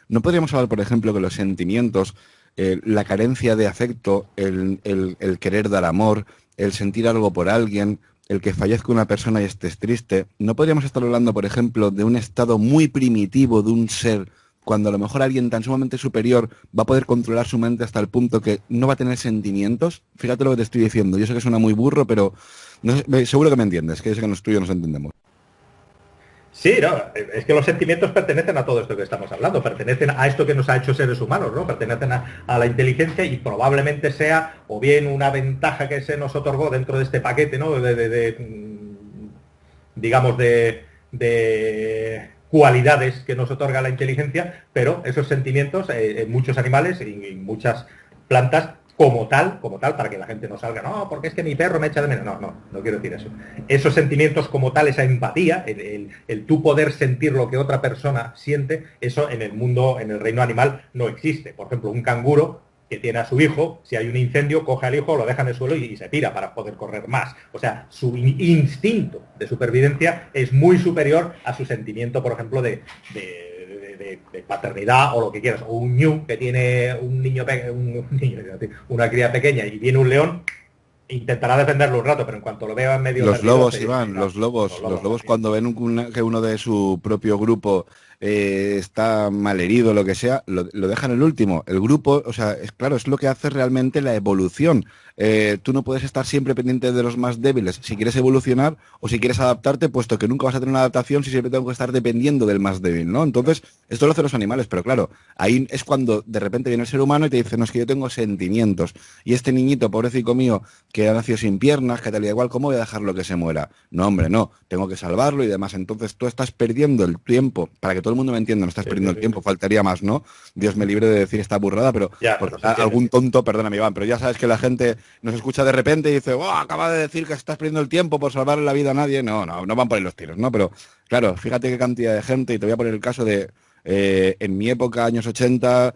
¿No podríamos hablar, por ejemplo, que los sentimientos la carencia de afecto, el querer dar amor, el sentir algo por alguien, el que fallezca una persona y estés triste? ¿No podríamos estar hablando, por ejemplo, de un estado muy primitivo de un ser, cuando a lo mejor alguien tan sumamente superior va a poder controlar su mente hasta el punto que no va a tener sentimientos? Fíjate lo que te estoy diciendo. Yo sé que suena muy burro, pero no sé, seguro que me entiendes, que yo sé que tú y yo nos entendemos. Sí, no, es que los sentimientos pertenecen a todo esto que estamos hablando, pertenecen a esto que nos ha hecho seres humanos, ¿no? Pertenecen a la inteligencia y probablemente sea o bien una ventaja que se nos otorgó dentro de este paquete, ¿no? Digamos, de cualidades que nos otorga la inteligencia, pero esos sentimientos en muchos animales y en muchas plantas como tal, para que la gente no salga, no, porque es que mi perro me echa de menos. No quiero decir eso. Esos sentimientos como tal, esa empatía, el tú poder sentir lo que otra persona siente, eso en el mundo, en el reino animal, no existe. Por ejemplo, un canguro que tiene a su hijo, si hay un incendio, coge al hijo, lo deja en el suelo y se tira para poder correr más. O sea, su instinto de supervivencia es muy superior a su sentimiento, por ejemplo, de paternidad o lo que quieras. O un ñu que tiene un niño, una cría pequeña y viene un león, intentará defenderlo un rato, pero en cuanto lo vea medio Los perdido, lobos, Iván, los lobos cuando ven que uno de su propio grupo está malherido, lo que sea, lo dejan el último. El grupo, o sea, es claro, es lo que hace realmente la evolución. Tú no puedes estar siempre pendiente de los más débiles si quieres evolucionar o si quieres adaptarte, puesto que nunca vas a tener una adaptación si siempre tengo que estar dependiendo del más débil, ¿no? Entonces, esto lo hacen los animales, pero claro, ahí es cuando de repente viene el ser humano y te dice, no, es que yo tengo sentimientos. Y este niñito, pobrecito mío, que ha nacido sin piernas, que tal y igual, ¿cómo voy a dejarlo que se muera? No, hombre, no, tengo que salvarlo y demás. Entonces tú estás perdiendo el tiempo, para que todo el mundo me entienda, no estás perdiendo el tiempo, faltaría más, ¿no? Dios me libre de decir esta burrada, pero Ya, porque no se entiende, algún sí. tonto, perdóname, Iván, pero ya sabes que la gente nos escucha de repente y dice, oh, acaba de decir que estás perdiendo el tiempo por salvarle la vida a nadie. No van por ahí los tiros, ¿no? Pero claro, fíjate qué cantidad de gente, y te voy a poner el caso de, en mi época, años 80,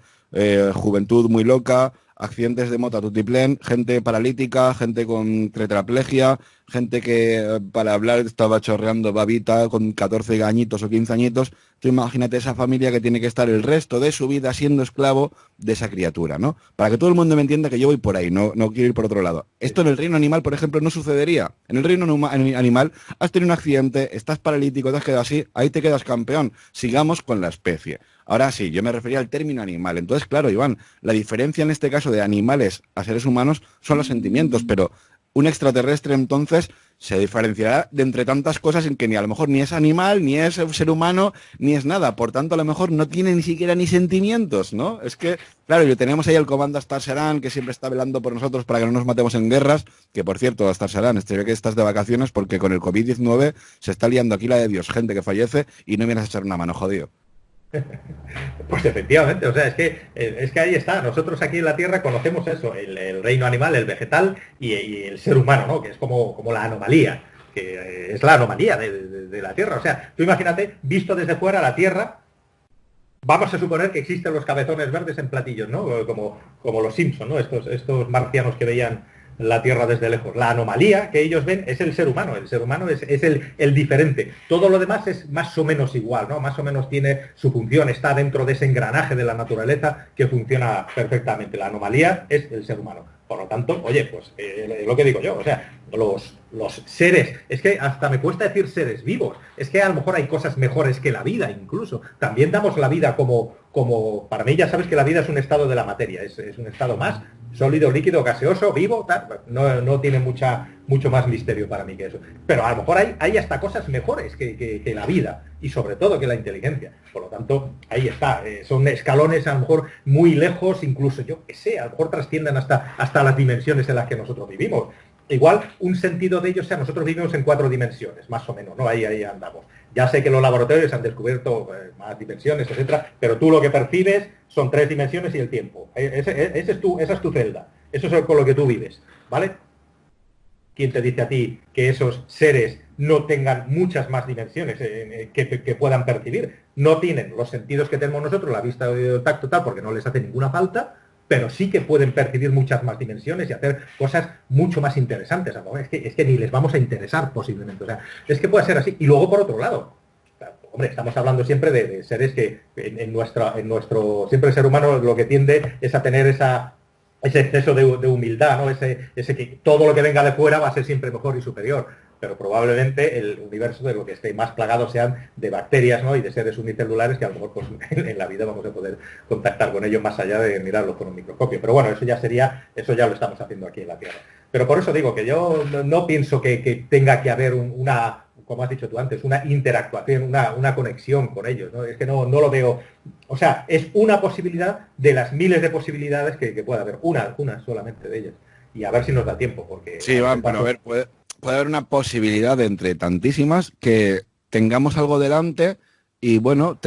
juventud muy loca, accidentes de moto a tutiplén, gente paralítica, gente con tetraplegia, gente que para hablar estaba chorreando babita con 14 añitos o 15 añitos. Tú imagínate esa familia que tiene que estar el resto de su vida siendo esclavo de esa criatura, ¿no? Para que todo el mundo me entienda que yo voy por ahí, no quiero ir por otro lado. Esto en el reino animal, por ejemplo, no sucedería. En el reino animal has tenido un accidente, estás paralítico, te has quedado así, ahí te quedas campeón. Sigamos con la especie. Ahora sí, yo me refería al término animal. Entonces, claro, Iván, la diferencia en este caso de animales a seres humanos son los sentimientos, pero un extraterrestre entonces se diferenciará de entre tantas cosas en que ni a lo mejor ni es animal, ni es ser humano, ni es nada. Por tanto, a lo mejor no tiene ni siquiera ni sentimientos, ¿no? Es que, claro, y tenemos ahí al comando Star Saran, que siempre está velando por nosotros para que no nos matemos en guerras, que por cierto, Star Saran, ve que estás de vacaciones porque con el COVID-19 se está liando aquí la de Dios, gente que fallece y no vienes a echar una mano, jodido. Pues efectivamente, o sea, es que ahí está. Nosotros aquí en la Tierra conocemos eso, el reino animal, el vegetal y el ser humano, ¿no? Que es como la anomalía, que es la anomalía de la Tierra. O sea, tú imagínate, visto desde fuera la Tierra, vamos a suponer que existen los cabezones verdes en platillos, ¿no? Como los Simpson, ¿no? Estos marcianos que veían la Tierra desde lejos. La anomalía que ellos ven es el ser humano es el diferente. Todo lo demás es más o menos igual, ¿no? Más o menos tiene su función, está dentro de ese engranaje de la naturaleza que funciona perfectamente. La anomalía es el ser humano. Por lo tanto, oye, pues lo que digo yo, o sea, los seres, es que hasta me cuesta decir seres vivos, es que a lo mejor hay cosas mejores que la vida incluso. También damos la vida para mí ya sabes que la vida es un estado de la materia, es un estado más, sólido, líquido, gaseoso, vivo, tal, no tiene mucho más misterio para mí que eso. Pero a lo mejor hay hasta cosas mejores que la vida. y sobre todo que la inteligencia. Por lo tanto, ahí está. Son escalones a lo mejor muy lejos, incluso yo que sé, a lo mejor trascienden hasta las dimensiones en las que nosotros vivimos. Igual un sentido de ello, o sea, nosotros vivimos en 4 dimensiones, más o menos, ¿no? Ahí andamos. Ya sé que los laboratorios han descubierto más dimensiones, etcétera, pero tú lo que percibes son 3 dimensiones y el tiempo. Esa es tu celda. Eso es con lo que tú vives, ¿vale? ¿Quién te dice a ti que esos seres no tengan muchas más dimensiones que puedan percibir? No tienen los sentidos que tenemos nosotros, la vista, oído, tacto, tal, porque no les hace ninguna falta, pero sí que pueden percibir muchas más dimensiones y hacer cosas mucho más interesantes. Es que ni les vamos a interesar posiblemente. O sea, es que puede ser así. Y luego, por otro lado, hombre, estamos hablando siempre de seres que en nuestro siempre el ser humano lo que tiende es a tener ese exceso de humildad, ¿no? Ese que todo lo que venga de fuera va a ser siempre mejor y superior. Pero probablemente el universo de lo que esté más plagado sean de bacterias, ¿no? Y de seres unicelulares que a lo mejor pues, en la vida vamos a poder contactar con ellos más allá de mirarlos con un microscopio. Pero bueno, eso ya lo estamos haciendo aquí en la Tierra. Pero por eso digo que yo no pienso que tenga que haber como has dicho tú antes, una interactuación, una conexión con ellos, ¿no? Es que no lo veo. O sea, es una posibilidad de las miles de posibilidades que pueda haber. Una solamente de ellas. Y a ver si nos da tiempo, porque... Sí, Iván, pero a ver, puede haber una posibilidad de entre tantísimas que tengamos algo delante y, bueno,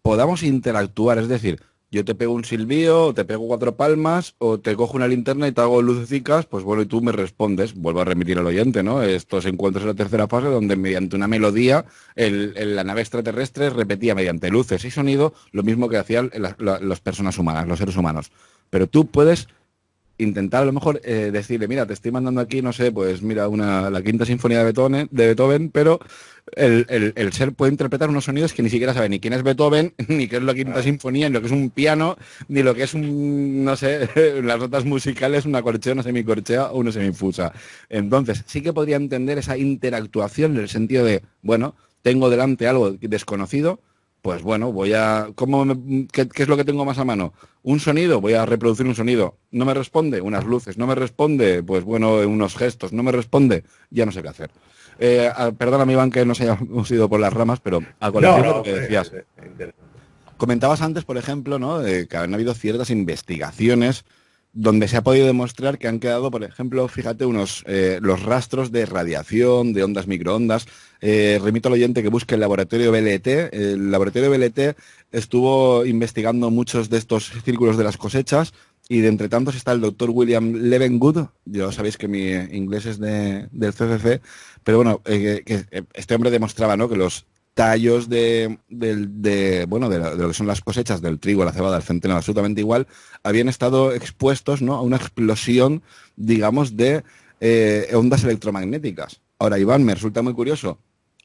podamos interactuar. Es decir, yo te pego un silbío, o te pego 4 palmas, o te cojo una linterna y te hago lucecicas, pues bueno, y tú me respondes. Vuelvo a remitir al oyente, ¿no? Estos encuentros en la tercera fase donde mediante una melodía la nave extraterrestre repetía mediante luces y sonido lo mismo que hacían las personas humanas, los seres humanos. Pero tú puedes intentar a lo mejor decirle, mira, te estoy mandando aquí, no sé, pues mira, la quinta sinfonía de Beethoven, pero el ser puede interpretar unos sonidos que ni siquiera sabe ni quién es Beethoven, ni qué es la quinta sinfonía, ni lo que es un piano, ni lo que es no sé, las notas musicales, una corchea, una semicorchea o una semifusa. Entonces, sí que podría entender esa interactuación en el sentido de, bueno, tengo delante algo desconocido, pues bueno, ¿qué es lo que tengo más a mano? Un sonido, voy a reproducir un sonido. No me responde, unas luces. No me responde, pues bueno, unos gestos. No me responde, ya no sé qué hacer. Perdóname, Iván, que nos hayamos ido por las ramas, pero a colación de lo que decías. Comentabas antes, por ejemplo, ¿no? Que han habido ciertas investigaciones donde se ha podido demostrar que han quedado, por ejemplo, fíjate, los rastros de radiación, de ondas microondas. Remito al oyente que busque el laboratorio BLT. El laboratorio BLT estuvo investigando muchos de estos círculos de las cosechas y de entre tantos está el doctor William Levengood. Ya sabéis que mi inglés es del CCC, pero bueno, que este hombre demostraba, ¿no?, que los tallos de lo que son las cosechas del trigo, la cebada, el centeno, absolutamente igual, habían estado expuestos, ¿no?, a una explosión, digamos, de ondas electromagnéticas. Ahora, Iván, me resulta muy curioso.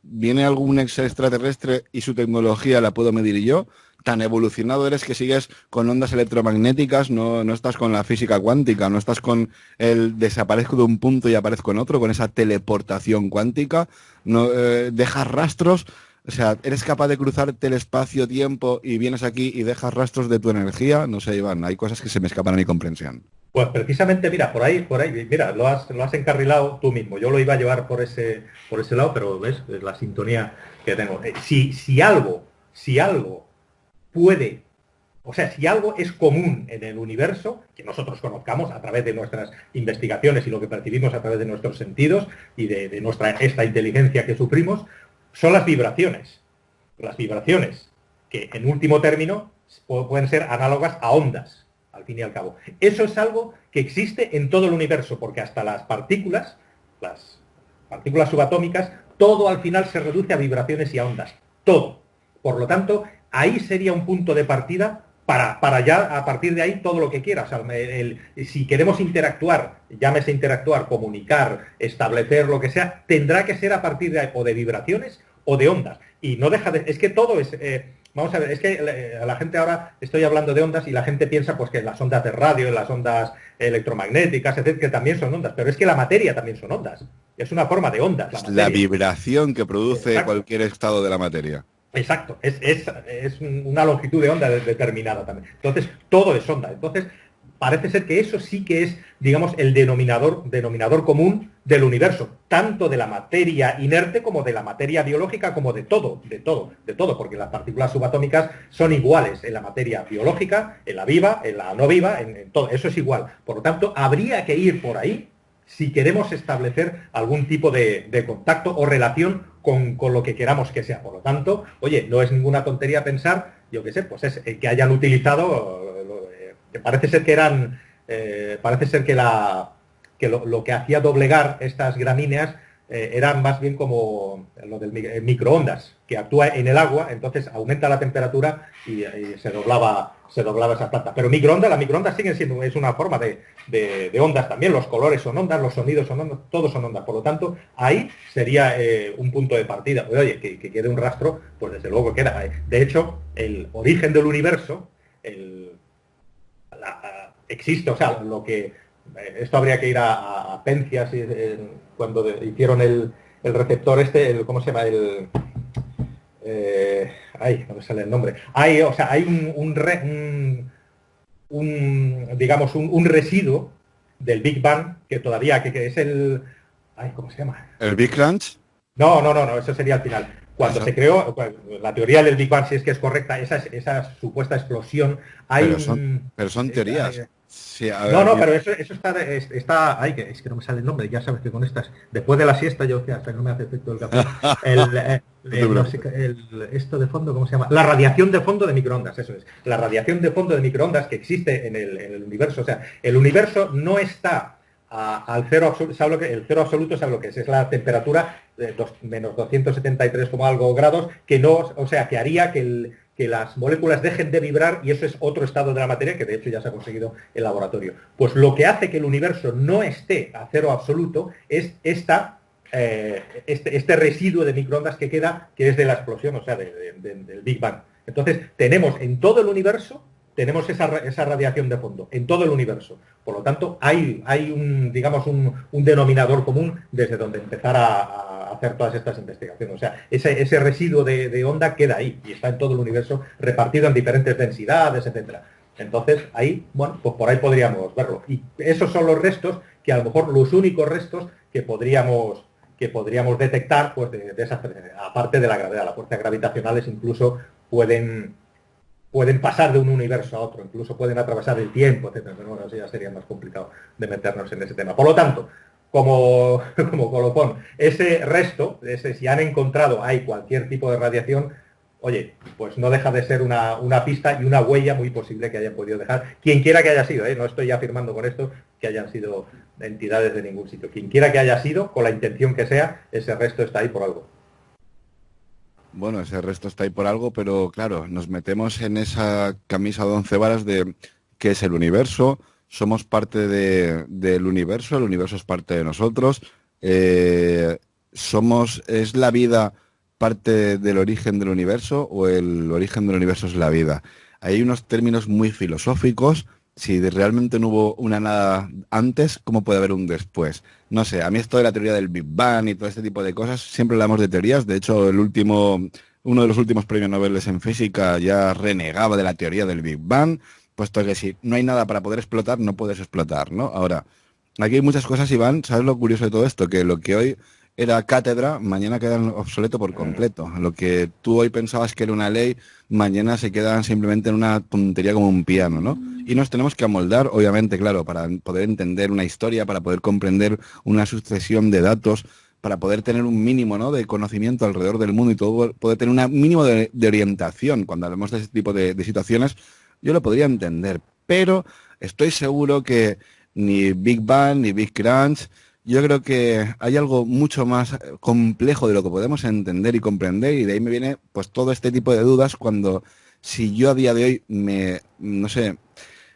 ¿Viene algún extraterrestre y su tecnología la puedo medir yo? Tan evolucionado eres que sigues con ondas electromagnéticas, no estás con la física cuántica, no estás con el desaparezco de un punto y aparezco en otro, con esa teleportación cuántica, no dejas rastros. O sea, ¿eres capaz de cruzarte el espacio-tiempo y vienes aquí y dejas rastros de tu energía? No sé, Iván, hay cosas que se me escapan a mi comprensión. Pues precisamente, mira, por ahí, mira, lo has encarrilado tú mismo. Yo lo iba a llevar por ese lado, pero ves, es la sintonía que tengo. Si algo puede, o sea, si algo es común en el universo, que nosotros conozcamos a través de nuestras investigaciones y lo que percibimos a través de nuestros sentidos y de esta inteligencia que sufrimos, son las vibraciones. Las vibraciones, que en último término pueden ser análogas a ondas, al fin y al cabo. Eso es algo que existe en todo el universo, porque hasta las partículas subatómicas, todo al final se reduce a vibraciones y a ondas. Todo. Por lo tanto, ahí sería un punto de partida para ya, a partir de ahí, todo lo que quieras. O sea, si queremos interactuar, llámese interactuar, comunicar, establecer lo que sea, tendrá que ser a partir de ahí, o de vibraciones o de ondas. Y no deja de... Es que todo es... vamos a ver, es que a la gente ahora estoy hablando de ondas y la gente piensa pues que las ondas de radio, las ondas electromagnéticas, etcétera, que también son ondas, pero es que la materia también son ondas. Es una forma de ondas. La vibración que produce Exacto. Cualquier estado de la materia. Exacto, es una longitud de onda determinada también. Entonces, todo es onda. Entonces, parece ser que eso sí que es, digamos, el denominador común del universo, tanto de la materia inerte como de la materia biológica, como de todo, porque las partículas subatómicas son iguales en la materia biológica, en la viva, en la no viva, en todo, eso es igual. Por lo tanto, habría que ir por ahí si queremos establecer algún tipo de contacto o relación con lo que queramos que sea. Por lo tanto, oye, no es ninguna tontería pensar, yo qué sé, pues es que hayan utilizado, parece ser que eran, parece ser que lo que hacía doblegar estas gramíneas eran más bien como lo del microondas, que actúa en el agua, entonces aumenta la temperatura y se doblaba esa planta. Pero las microondas siguen siendo, es una forma de ondas también, los colores son ondas, los sonidos son ondas, todos son ondas. Por lo tanto, ahí sería un punto de partida. Pero, oye, que quede un rastro, pues desde luego queda. De hecho, el origen del universo, existe, o sea, lo que esto habría que ir a Penzias cuando hicieron el receptor ¿cómo se llama? No me sale el nombre. Hay digamos, un residuo del Big Bang que todavía, que es ¿cómo se llama? ¿El Big Crunch? No, eso sería al final. Cuando Eso. se creó, la teoría del Big Bang, si es que es correcta, esa supuesta explosión, Pero son teorías. Sí, pero eso está es que no me sale el nombre, ya sabes que con estas, después de la siesta, yo hasta que no me hace efecto el café, esto de fondo, ¿cómo se llama? La radiación de fondo de microondas, eso es. La radiación de fondo de microondas que existe en el universo, o sea, el universo no está al cero absoluto, el cero absoluto, ¿sabe lo que es? Es la temperatura de menos 273 como algo grados, que no, o sea, que haría que las moléculas dejen de vibrar, y eso es otro estado de la materia que de hecho ya se ha conseguido en laboratorio. Pues lo que hace que el universo no esté a cero absoluto es este residuo de microondas que queda, que es de la explosión, o sea, del Big Bang. Entonces, tenemos en todo el universo, tenemos esa radiación de fondo, en todo el universo. Por lo tanto, hay digamos, un denominador común desde donde empezar a hacer todas estas investigaciones. O sea, ese residuo de onda queda ahí y está en todo el universo repartido en diferentes densidades, etcétera. Entonces, ahí, bueno, pues por ahí podríamos verlo. Y esos son los restos que a lo mejor los únicos restos que podríamos detectar, pues de esa, aparte de la gravedad. Las fuerzas gravitacionales incluso pueden pasar de un universo a otro, incluso pueden atravesar el tiempo, etcétera. Pero bueno, eso ya sería más complicado de meternos en ese tema. Por lo tanto, como colofón, ese resto, si han encontrado hay cualquier tipo de radiación, oye, pues no deja de ser una pista y una huella muy posible que hayan podido dejar. Quien quiera que haya sido, no estoy afirmando con esto que hayan sido entidades de ningún sitio. Quien quiera que haya sido, con la intención que sea, ese resto está ahí por algo. Bueno, ese resto está ahí por algo, pero claro, nos metemos en esa camisa de 11 varas de qué es el universo, somos parte del universo, el universo es parte de nosotros, ¿es la vida parte del origen del universo o el origen del universo es la vida? Hay unos términos muy filosóficos. Si realmente no hubo una nada antes, ¿cómo puede haber un después? No sé, a mí esto de la teoría del Big Bang y todo este tipo de cosas, siempre hablamos de teorías. De hecho, uno de los últimos premios Nobel en física ya renegaba de la teoría del Big Bang, puesto que si no hay nada para poder explotar, no puedes explotar, ¿no? Ahora, aquí hay muchas cosas, Iván. ¿Sabes lo curioso de todo esto? Que lo que hoy era cátedra, mañana queda obsoleto por completo. Lo que tú hoy pensabas que era una ley, mañana se queda simplemente en una tontería como un piano, ¿no? Y nos tenemos que amoldar, obviamente, claro, para poder entender una historia, para poder comprender una sucesión de datos, para poder tener un mínimo, ¿no?, de conocimiento alrededor del mundo y todo, poder tener un mínimo de orientación. Cuando hablamos de ese tipo de situaciones, yo lo podría entender, pero estoy seguro que ni Big Bang ni Big Crunch, yo creo que hay algo mucho más complejo de lo que podemos entender y comprender, y de ahí me viene pues todo este tipo de dudas cuando, si yo a día de hoy no sé,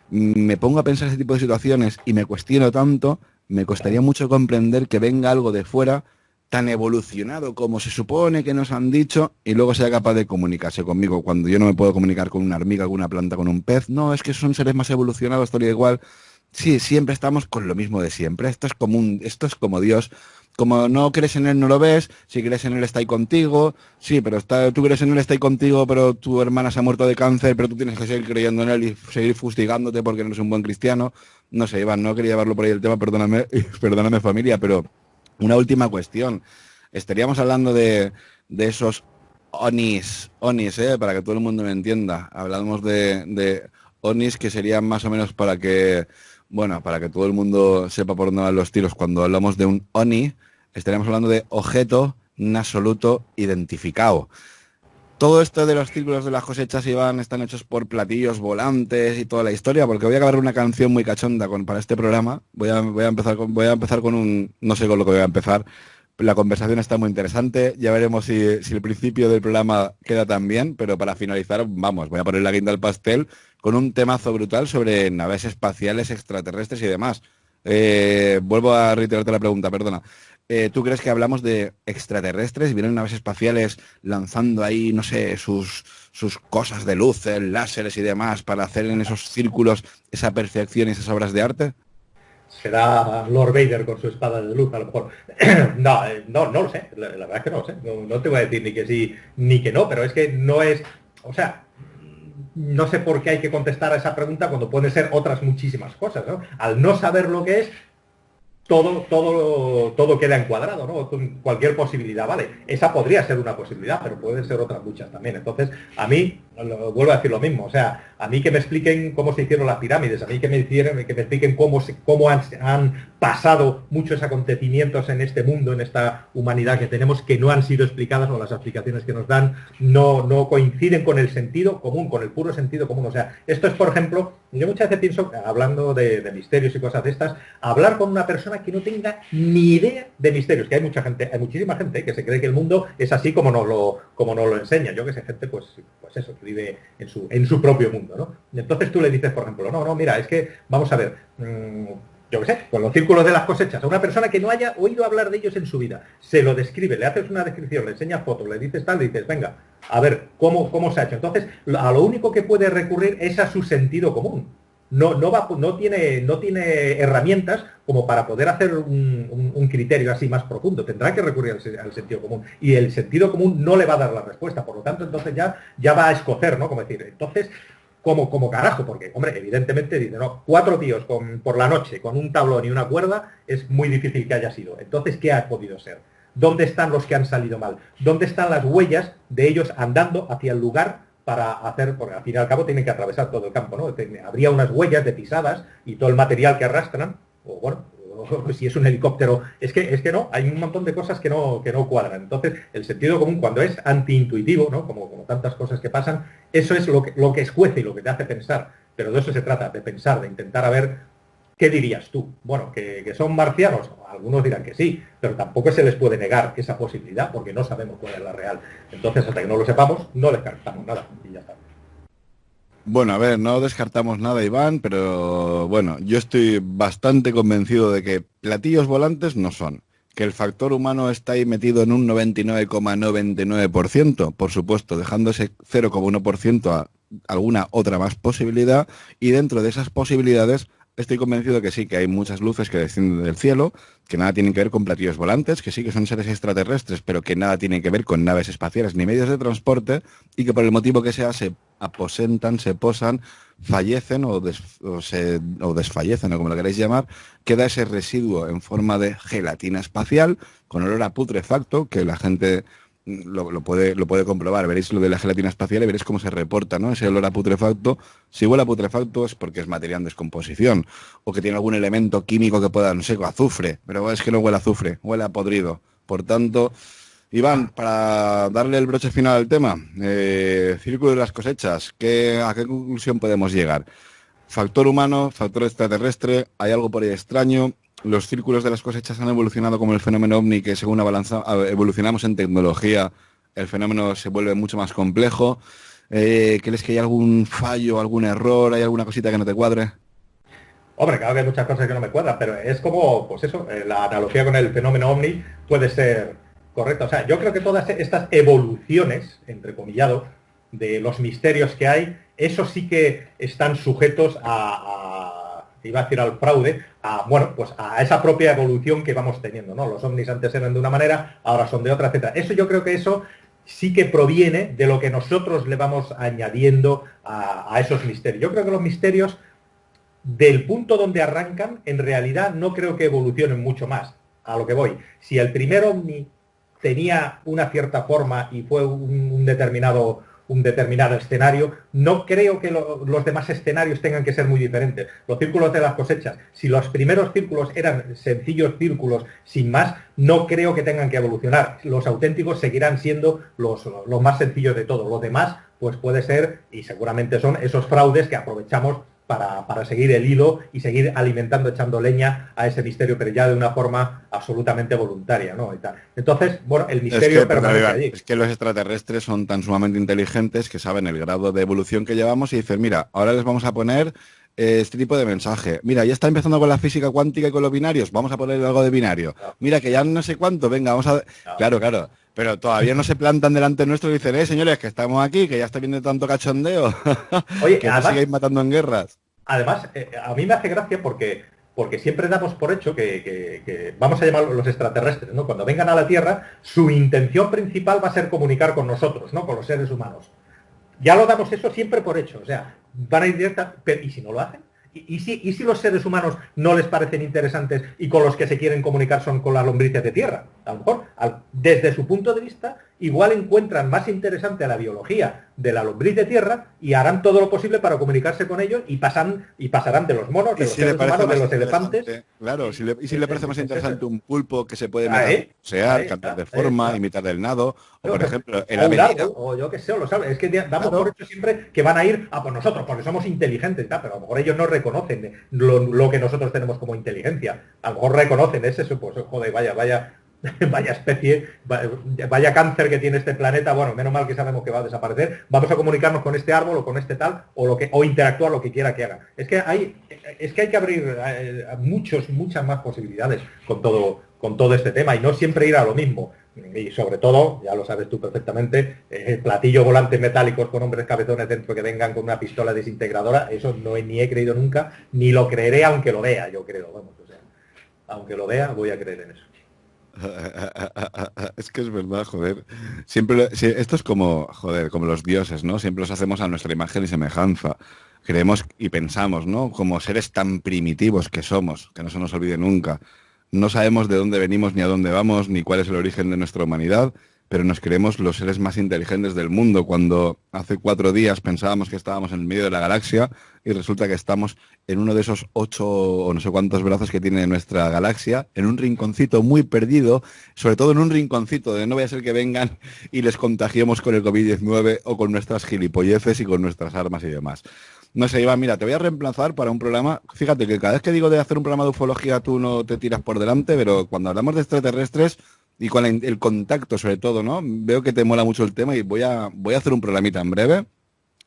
me pongo a pensar ese tipo de situaciones y me cuestiono tanto, me costaría mucho comprender que venga algo de fuera tan evolucionado como se supone que nos han dicho y luego sea capaz de comunicarse conmigo cuando yo no me puedo comunicar con una hormiga, con una planta, con un pez. No, es que son seres más evolucionados, todo igual. Sí, siempre estamos con lo mismo de siempre. Esto es como Dios como no crees en él no lo ves, si crees en él está ahí contigo, sí, pero tú crees en él está ahí contigo, pero tu hermana se ha muerto de cáncer, pero tú tienes que seguir creyendo en él y seguir fustigándote porque no eres un buen cristiano. No sé, Iván, no quería llevarlo por ahí el tema, perdóname, perdóname familia, pero una última cuestión. Estaríamos hablando de esos onis, para que todo el mundo me entienda. Hablamos de onis que serían más o menos para que, bueno, para que todo el mundo sepa por dónde van los tiros. Cuando hablamos de un oni, estaríamos hablando de objeto en absoluto identificado. Todo esto de los círculos de las cosechas, Iván, están hechos por platillos volantes y toda la historia, porque voy a acabar una canción muy cachonda para este programa. Voy a empezar con un, no sé con lo que voy a empezar. La conversación está muy interesante. Ya veremos si el principio del programa queda tan bien, pero para finalizar, vamos, voy a poner la guinda al pastel con un temazo brutal sobre naves espaciales, extraterrestres y demás. Vuelvo a reiterarte la pregunta, perdona. ¿Tú crees que hablamos de extraterrestres? ¿Vienen naves espaciales lanzando ahí, no sé, sus cosas de luces, láseres y demás para hacer en esos círculos esa perfección y esas obras de arte? Será Lord Vader con su espada de luz, a lo mejor. No, no lo sé. La verdad es que no lo sé. No te voy a decir ni que sí ni que no, pero es que no es... O sea, no sé por qué hay que contestar a esa pregunta cuando pueden ser otras muchísimas cosas, ¿no? Al no saber lo que es, todo queda encuadrado, ¿no? Cualquier posibilidad, ¿vale? Esa podría ser una posibilidad, pero pueden ser otras muchas también. Entonces, a mí, vuelvo a decir lo mismo, o sea, a mí que me expliquen cómo se hicieron las pirámides, a mí que me expliquen cómo han pasado muchos acontecimientos en este mundo, en esta humanidad que tenemos, que no han sido explicadas, o las explicaciones que nos dan no coinciden con el sentido común, con el puro sentido común. O sea, esto es, por ejemplo, yo muchas veces pienso, hablando de misterios y cosas de estas, hablar con una persona que no tenga ni idea de misterios, que hay muchísima gente que se cree que el mundo es así como nos lo enseña. Yo que sé, gente, pues eso, que vive en su propio mundo, ¿no? Entonces tú le dices, por ejemplo, no, mira, es que, vamos a ver, yo qué sé, con los círculos de las cosechas, a una persona que no haya oído hablar de ellos en su vida, se lo describe, le haces una descripción, le enseñas fotos, le dices tal, le dices, venga, a ver, ¿cómo se ha hecho? Entonces, a lo único que puede recurrir es a su sentido común. No tiene herramientas como para poder hacer un criterio así más profundo. Tendrá que recurrir al sentido común. Y el sentido común no le va a dar la respuesta. Por lo tanto, entonces ya va a escoger, ¿no? Como decir, entonces, como carajo, porque, hombre, evidentemente dice, no, 4 tíos por la noche con un tablón y una cuerda es muy difícil que haya sido. Entonces, ¿qué ha podido ser? ¿Dónde están los que han salido mal? ¿Dónde están las huellas de ellos andando hacia el lugar para hacer, porque al fin y al cabo tienen que atravesar todo el campo, ¿no? Habría unas huellas de pisadas y todo el material que arrastran, o bueno, o si es un helicóptero, es que no, hay un montón de cosas que no cuadran. Entonces, el sentido común, cuando es antiintuitivo, ¿no? Como tantas cosas que pasan, eso es lo que escuece y lo que te hace pensar. Pero de eso se trata, de pensar, de intentar a ver. ¿Qué dirías tú? Bueno, ¿que son marcianos? Algunos dirán que sí, pero tampoco se les puede negar esa posibilidad porque no sabemos cuál es la real. Entonces, hasta que no lo sepamos, no descartamos nada y ya está. Bueno, a ver, no descartamos nada, Iván, pero bueno, yo estoy bastante convencido de que platillos volantes no son. Que el factor humano está ahí metido en un 99,99%, por supuesto, dejando ese 0,1% a alguna otra más posibilidad, y dentro de esas posibilidades estoy convencido que sí, que hay muchas luces que descienden del cielo, que nada tienen que ver con platillos volantes, que sí que son seres extraterrestres, pero que nada tienen que ver con naves espaciales ni medios de transporte, y que por el motivo que sea se aposentan, se posan, fallecen o desfallecen, o como lo queráis llamar, queda ese residuo en forma de gelatina espacial, con olor a putrefacto, que la gente lo puede comprobar. Veréis lo de la gelatina espacial y veréis cómo se reporta, ¿no? Ese olor a putrefacto. Si huele a putrefacto es porque es material en descomposición o que tiene algún elemento químico que pueda, no sé, azufre. Pero es que no huele a azufre, huele a podrido. Por tanto, Iván, para darle el broche final al tema, círculo de las cosechas, ¿a qué conclusión podemos llegar? Factor humano, factor extraterrestre, hay algo por ahí extraño. Los círculos de las cosechas han evolucionado como el fenómeno ovni, que según evolucionamos en tecnología, el fenómeno se vuelve mucho más complejo. ¿Crees que hay algún fallo, algún error, hay alguna cosita que no te cuadre? Hombre, claro que hay muchas cosas que no me cuadran, pero es como, pues eso, la analogía con el fenómeno ovni puede ser correcta. O sea, yo creo que todas estas evoluciones, entrecomillado, de los misterios que hay, eso sí que están sujetos iba a decir al fraude, bueno, pues a esa propia evolución que vamos teniendo, ¿no? Los ovnis antes eran de una manera, ahora son de otra, etcétera. Eso yo creo que eso sí que proviene de lo que nosotros le vamos añadiendo a esos misterios. Yo creo que los misterios, del punto donde arrancan, en realidad no creo que evolucionen mucho más. A lo que voy. Si el primer ovni tenía una cierta forma y fue un determinado escenario, no creo que los demás escenarios tengan que ser muy diferentes. Los círculos de las cosechas, si los primeros círculos eran sencillos círculos sin más, no creo que tengan que evolucionar. Los auténticos seguirán siendo los más sencillos de todos. Los demás, pues puede ser, y seguramente son, esos fraudes que aprovechamos para seguir el hilo y seguir alimentando, echando leña a ese misterio, pero ya de una forma absolutamente voluntaria, ¿no? Y tal. Entonces, bueno, el misterio permanece allí. Es que los extraterrestres son tan sumamente inteligentes que saben el grado de evolución que llevamos y dicen, mira, ahora les vamos a poner este tipo de mensaje. Mira, ya está empezando con la física cuántica y con los binarios, vamos a poner algo de binario. Mira, que ya no sé cuánto, venga, vamos a... Claro, claro. Pero todavía no se plantan delante nuestro y dicen, señores, que estamos aquí, que ya está viendo tanto cachondeo. Oye, que además, no sigáis matando en guerras. Además, a mí me hace gracia porque siempre damos por hecho que vamos a llamarlos los extraterrestres, ¿no? Cuando vengan a la Tierra, su intención principal va a ser comunicar con nosotros, ¿no? Con los seres humanos. Ya lo damos eso siempre por hecho. O sea, van a ir directa, pero ¿y si no lo hacen? ¿Y si los seres humanos no les parecen interesantes y con los que se quieren comunicar son con las lombrices de tierra? A lo mejor, desde su punto de vista, igual encuentran más interesante la biología de la lombriz de tierra y harán todo lo posible para comunicarse con ellos y pasarán de los monos, de los seres humanos, de los elefantes. Claro, y si le parece más interesante un pulpo que se puede cambiar de forma, imitar el nado, o por ejemplo, el ave. O yo qué sé, lo sabes. Es que damos por hecho siempre que van a ir a por nosotros, porque somos inteligentes, pero a lo mejor ellos no reconocen lo que nosotros tenemos como inteligencia. A lo mejor reconocen ese, pues joder, vaya especie, vaya cáncer que tiene este planeta, bueno, menos mal que sabemos que va a desaparecer, vamos a comunicarnos con este árbol o con este tal, o interactuar lo que quiera que haga. Es que hay que abrir muchas más posibilidades con todo este tema y no siempre ir a lo mismo. Y sobre todo, ya lo sabes tú perfectamente, platillos volantes metálicos con hombres cabezones dentro que vengan con una pistola desintegradora, eso ni he creído nunca, ni lo creeré aunque lo vea, yo creo, vamos, o sea, aunque lo vea, voy a creer en eso. Es que es verdad, joder. Esto es como, joder, como los dioses, ¿no? Siempre los hacemos a nuestra imagen y semejanza. Creemos y pensamos, ¿no? Como seres tan primitivos que somos, que no se nos olvide nunca. No sabemos de dónde venimos, ni a dónde vamos, ni cuál es el origen de nuestra humanidad, pero nos creemos los seres más inteligentes del mundo cuando hace 4 días pensábamos que estábamos en el medio de la galaxia y resulta que estamos en uno de esos 8 o no sé cuántos brazos que tiene nuestra galaxia, en un rinconcito muy perdido, sobre todo en un rinconcito de no vaya a ser que vengan y les contagiemos con el COVID-19 o con nuestras gilipolleces y con nuestras armas y demás. No sé, Iván, mira, te voy a reemplazar para un programa. Fíjate que cada vez que digo de hacer un programa de ufología tú no te tiras por delante, pero cuando hablamos de extraterrestres y con el contacto sobre todo, ¿no? Veo que te mola mucho el tema y voy a hacer un programita en breve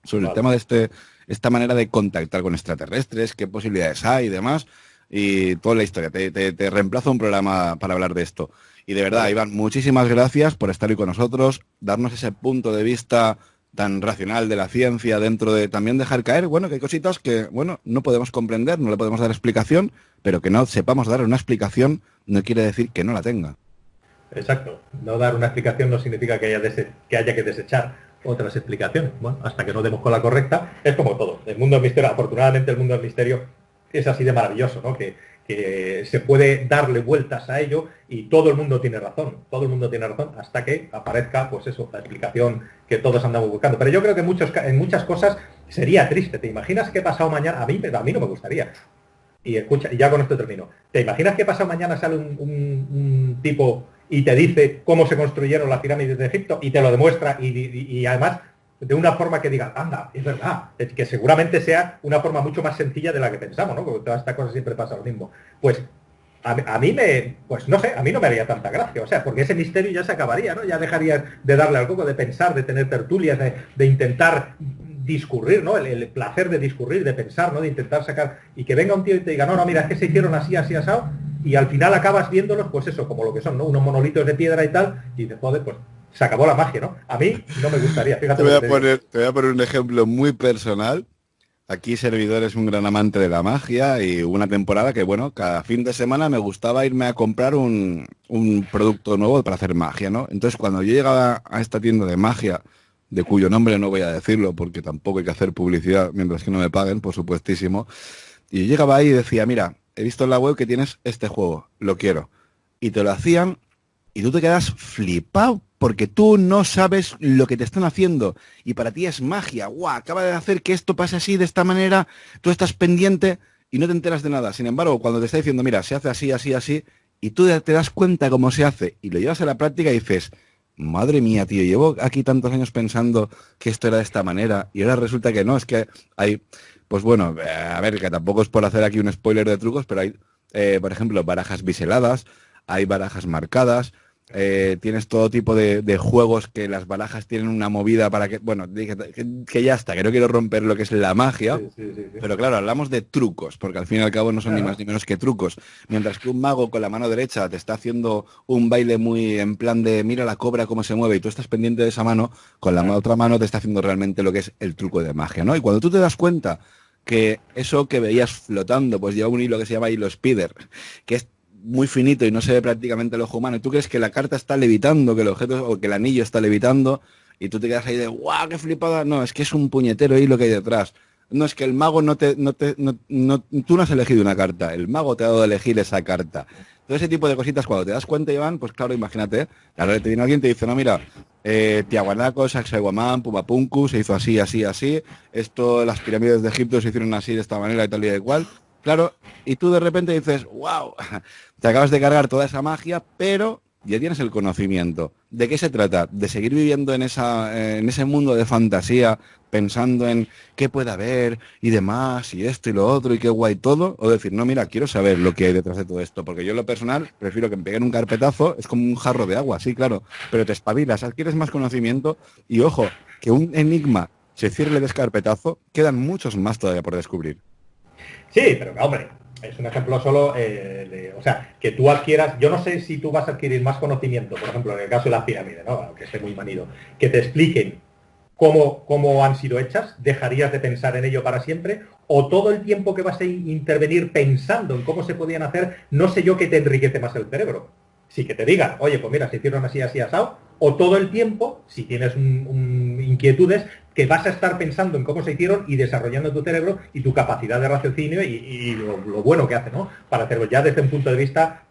sobre el tema de esta manera de contactar con extraterrestres, qué posibilidades hay y demás, y toda la historia. Te reemplazo un programa para hablar de esto. Y de verdad, Iván, muchísimas gracias por estar hoy con nosotros, darnos ese punto de vista tan racional de la ciencia, dentro de también dejar caer, bueno, que hay cositas que, bueno, no podemos comprender, no le podemos dar explicación, pero que no sepamos dar una explicación no quiere decir que no la tenga. Exacto. No dar una explicación no significa que haya que desechar otras explicaciones. Bueno, hasta que no demos con la correcta, es como todo. El mundo del misterio, afortunadamente el mundo del misterio es así de maravilloso, ¿no? Que se puede darle vueltas a ello y todo el mundo tiene razón hasta que aparezca, pues eso, la explicación que todos andamos buscando. Pero yo creo que en muchas cosas sería triste. ¿Te imaginas qué pasado mañana? A mí no me gustaría. Y escucha, y ya con esto termino. ¿Te imaginas que pasado mañana sale un tipo y te dice cómo se construyeron las pirámides de Egipto y te lo demuestra y además de una forma que diga, anda, es verdad, es que seguramente sea una forma mucho más sencilla de la que pensamos, ¿no? Porque todas estas cosas siempre pasa lo mismo. Pues a mí pues no sé, a mí no me haría tanta gracia, o sea, porque ese misterio ya se acabaría, ¿no? Ya dejarías de darle al coco, de pensar, de tener tertulias, de intentar discurrir, ¿no? El placer de discurrir, de pensar, ¿no? De intentar sacar, y que venga un tío y te diga, no, mira, es que se hicieron así, así, asado, y al final acabas viéndolos, pues eso, como lo que son, ¿no? Unos monolitos de piedra y tal, y dices, joder, pues se acabó la magia, ¿no? A mí no me gustaría, fíjate. Te voy a poner un ejemplo muy personal. Aquí Servidor es un gran amante de la magia y hubo una temporada que, bueno, cada fin de semana me gustaba irme a comprar un producto nuevo para hacer magia, ¿no? Entonces, cuando yo llegaba a esta tienda de magia, de cuyo nombre no voy a decirlo porque tampoco hay que hacer publicidad mientras que no me paguen, por supuestísimo, y yo llegaba ahí y decía, mira, he visto en la web que tienes este juego, lo quiero. Y te lo hacían y tú te quedas flipado porque tú no sabes lo que te están haciendo y para ti es magia. ¡Guau! Acaba de hacer que esto pase así, de esta manera, tú estás pendiente y no te enteras de nada. Sin embargo, cuando te está diciendo, mira, se hace así, así, así, y tú te das cuenta cómo se hace y lo llevas a la práctica y dices, madre mía, tío, llevo aquí tantos años pensando que esto era de esta manera y ahora resulta que no, es que hay, pues bueno, a ver, que tampoco es por hacer aquí un spoiler de trucos, pero hay, por ejemplo, barajas biseladas, hay barajas marcadas, tienes todo tipo de juegos que las barajas tienen una movida para que, bueno, que ya está, que no quiero romper lo que es la magia, Sí, sí, sí, sí. pero claro, hablamos de trucos, porque al fin y al cabo no son ni más Claro. ni menos que trucos. Mientras que un mago con la mano derecha te está haciendo un baile muy en plan de mira la cobra cómo se mueve y tú estás pendiente de esa mano, con la Claro. otra mano te está haciendo realmente lo que es el truco de magia, ¿no? Y cuando tú te das cuenta que eso que veías flotando, pues lleva un hilo que se llama hilo spider, que es muy finito y no se ve prácticamente el ojo humano, y tú crees que la carta está levitando, que el objeto o que el anillo está levitando, y tú te quedas ahí de ¡guau, qué flipada! No, es que es un puñetero hilo que hay detrás. No, es que el mago tú no has elegido una carta, el mago te ha dado a elegir esa carta. Todo ese tipo de cositas, cuando te das cuenta, Iván, pues claro, imagínate, ahora te viene alguien y te dice, no, mira, Tiahuanaco, Sacsayhuamán, Pumapunku, se hizo así, así, así, esto, las pirámides de Egipto se hicieron así, de esta manera y tal y de cual. Claro, y tú de repente dices, wow, te acabas de cargar toda esa magia, pero ya tienes el conocimiento. ¿De qué se trata? De seguir viviendo en ese mundo de fantasía, pensando en qué puede haber y demás, y esto y lo otro, y qué guay todo, o decir, no, mira, quiero saber lo que hay detrás de todo esto, porque yo en lo personal prefiero que me peguen un carpetazo, es como un jarro de agua, sí, claro, pero te espabilas, adquieres más conocimiento, y ojo, que un enigma se cierre de carpetazo, quedan muchos más todavía por descubrir. Sí, pero hombre, es un ejemplo solo, o sea, que tú adquieras, yo no sé si tú vas a adquirir más conocimiento, por ejemplo, en el caso de las pirámides, ¿no? Aunque esté muy manido, que te expliquen cómo han sido hechas, dejarías de pensar en ello para siempre, o todo el tiempo que vas a intervenir pensando en cómo se podían hacer, no sé yo qué te enriquece más el cerebro. Sí que te digan, oye, pues mira, se hicieron así, así, asado, o todo el tiempo, si tienes inquietudes, que vas a estar pensando en cómo se hicieron y desarrollando tu cerebro y tu capacidad de raciocinio y lo bueno que hace, ¿no? Para hacerlo ya desde un punto de vista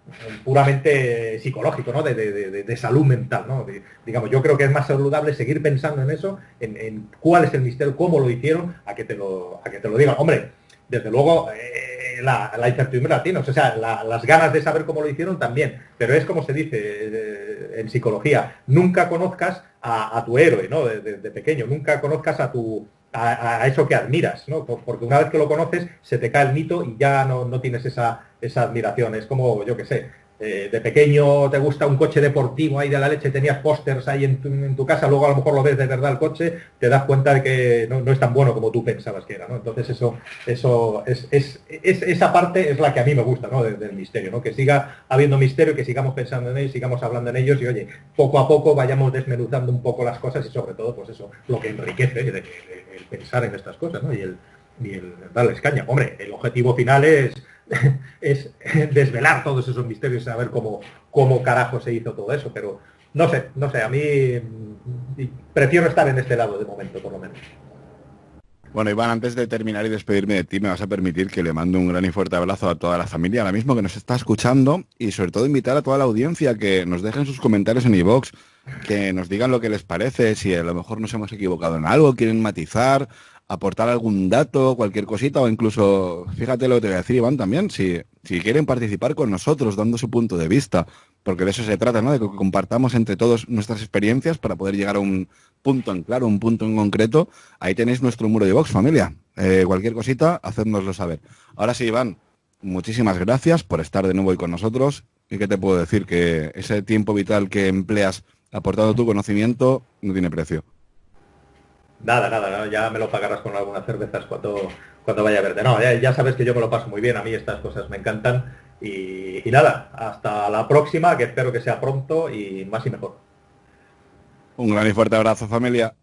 puramente psicológico, ¿no? De salud mental, ¿no? Digamos, yo creo que es más saludable seguir pensando en eso, en cuál es el misterio, cómo lo hicieron, a que te lo digan. Hombre, desde luego, la incertidumbre la tienes, o sea, las ganas de saber cómo lo hicieron también, pero es como se dice en psicología, nunca conozcas a tu héroe, ¿no? De pequeño, nunca conozcas a eso que admiras, ¿no? Porque una vez que lo conoces, se te cae el mito y ya no tienes esa admiración. Es como, yo qué sé, de pequeño te gusta un coche deportivo ahí de la leche, tenías pósters ahí en tu casa, luego a lo mejor lo ves de verdad el coche, te das cuenta de que no es tan bueno como tú pensabas que era, ¿no? Entonces eso esa parte es la que a mí me gusta, ¿no? Del misterio, ¿no? Que siga habiendo misterio, que sigamos pensando en ellos, sigamos hablando en ellos y oye, poco a poco vayamos desmenuzando un poco las cosas y sobre todo, pues eso, lo que enriquece el pensar en estas cosas, ¿no? Y el darles caña. Hombre, el objetivo final es desvelar todos esos misterios y saber cómo carajo se hizo todo eso, pero no sé, a mí prefiero estar en este lado de momento, por lo menos. Bueno, Iván, antes de terminar y despedirme de ti, me vas a permitir que le mando un gran y fuerte abrazo a toda la familia ahora mismo que nos está escuchando y sobre todo invitar a toda la audiencia que nos dejen sus comentarios en iVoox, que nos digan lo que les parece, si a lo mejor nos hemos equivocado en algo, quieren matizar, aportar algún dato, cualquier cosita o incluso, fíjate lo que te voy a decir, Iván, también, si quieren participar con nosotros dando su punto de vista, porque de eso se trata, ¿no? De que compartamos entre todos nuestras experiencias para poder llegar a un punto en claro, un punto en concreto. Ahí tenéis nuestro muro de Vox, familia. Cualquier cosita, hacednoslo saber. Ahora sí, Iván, muchísimas gracias por estar de nuevo hoy con nosotros. ¿Y qué te puedo decir? Que ese tiempo vital que empleas aportando tu conocimiento no tiene precio. Nada, ya me lo pagarás con algunas cervezas cuando vaya a verte. No, ya sabes que yo me lo paso muy bien, a mí estas cosas me encantan. Y nada, hasta la próxima, que espero que sea pronto y más y mejor. Un gran y fuerte abrazo, familia.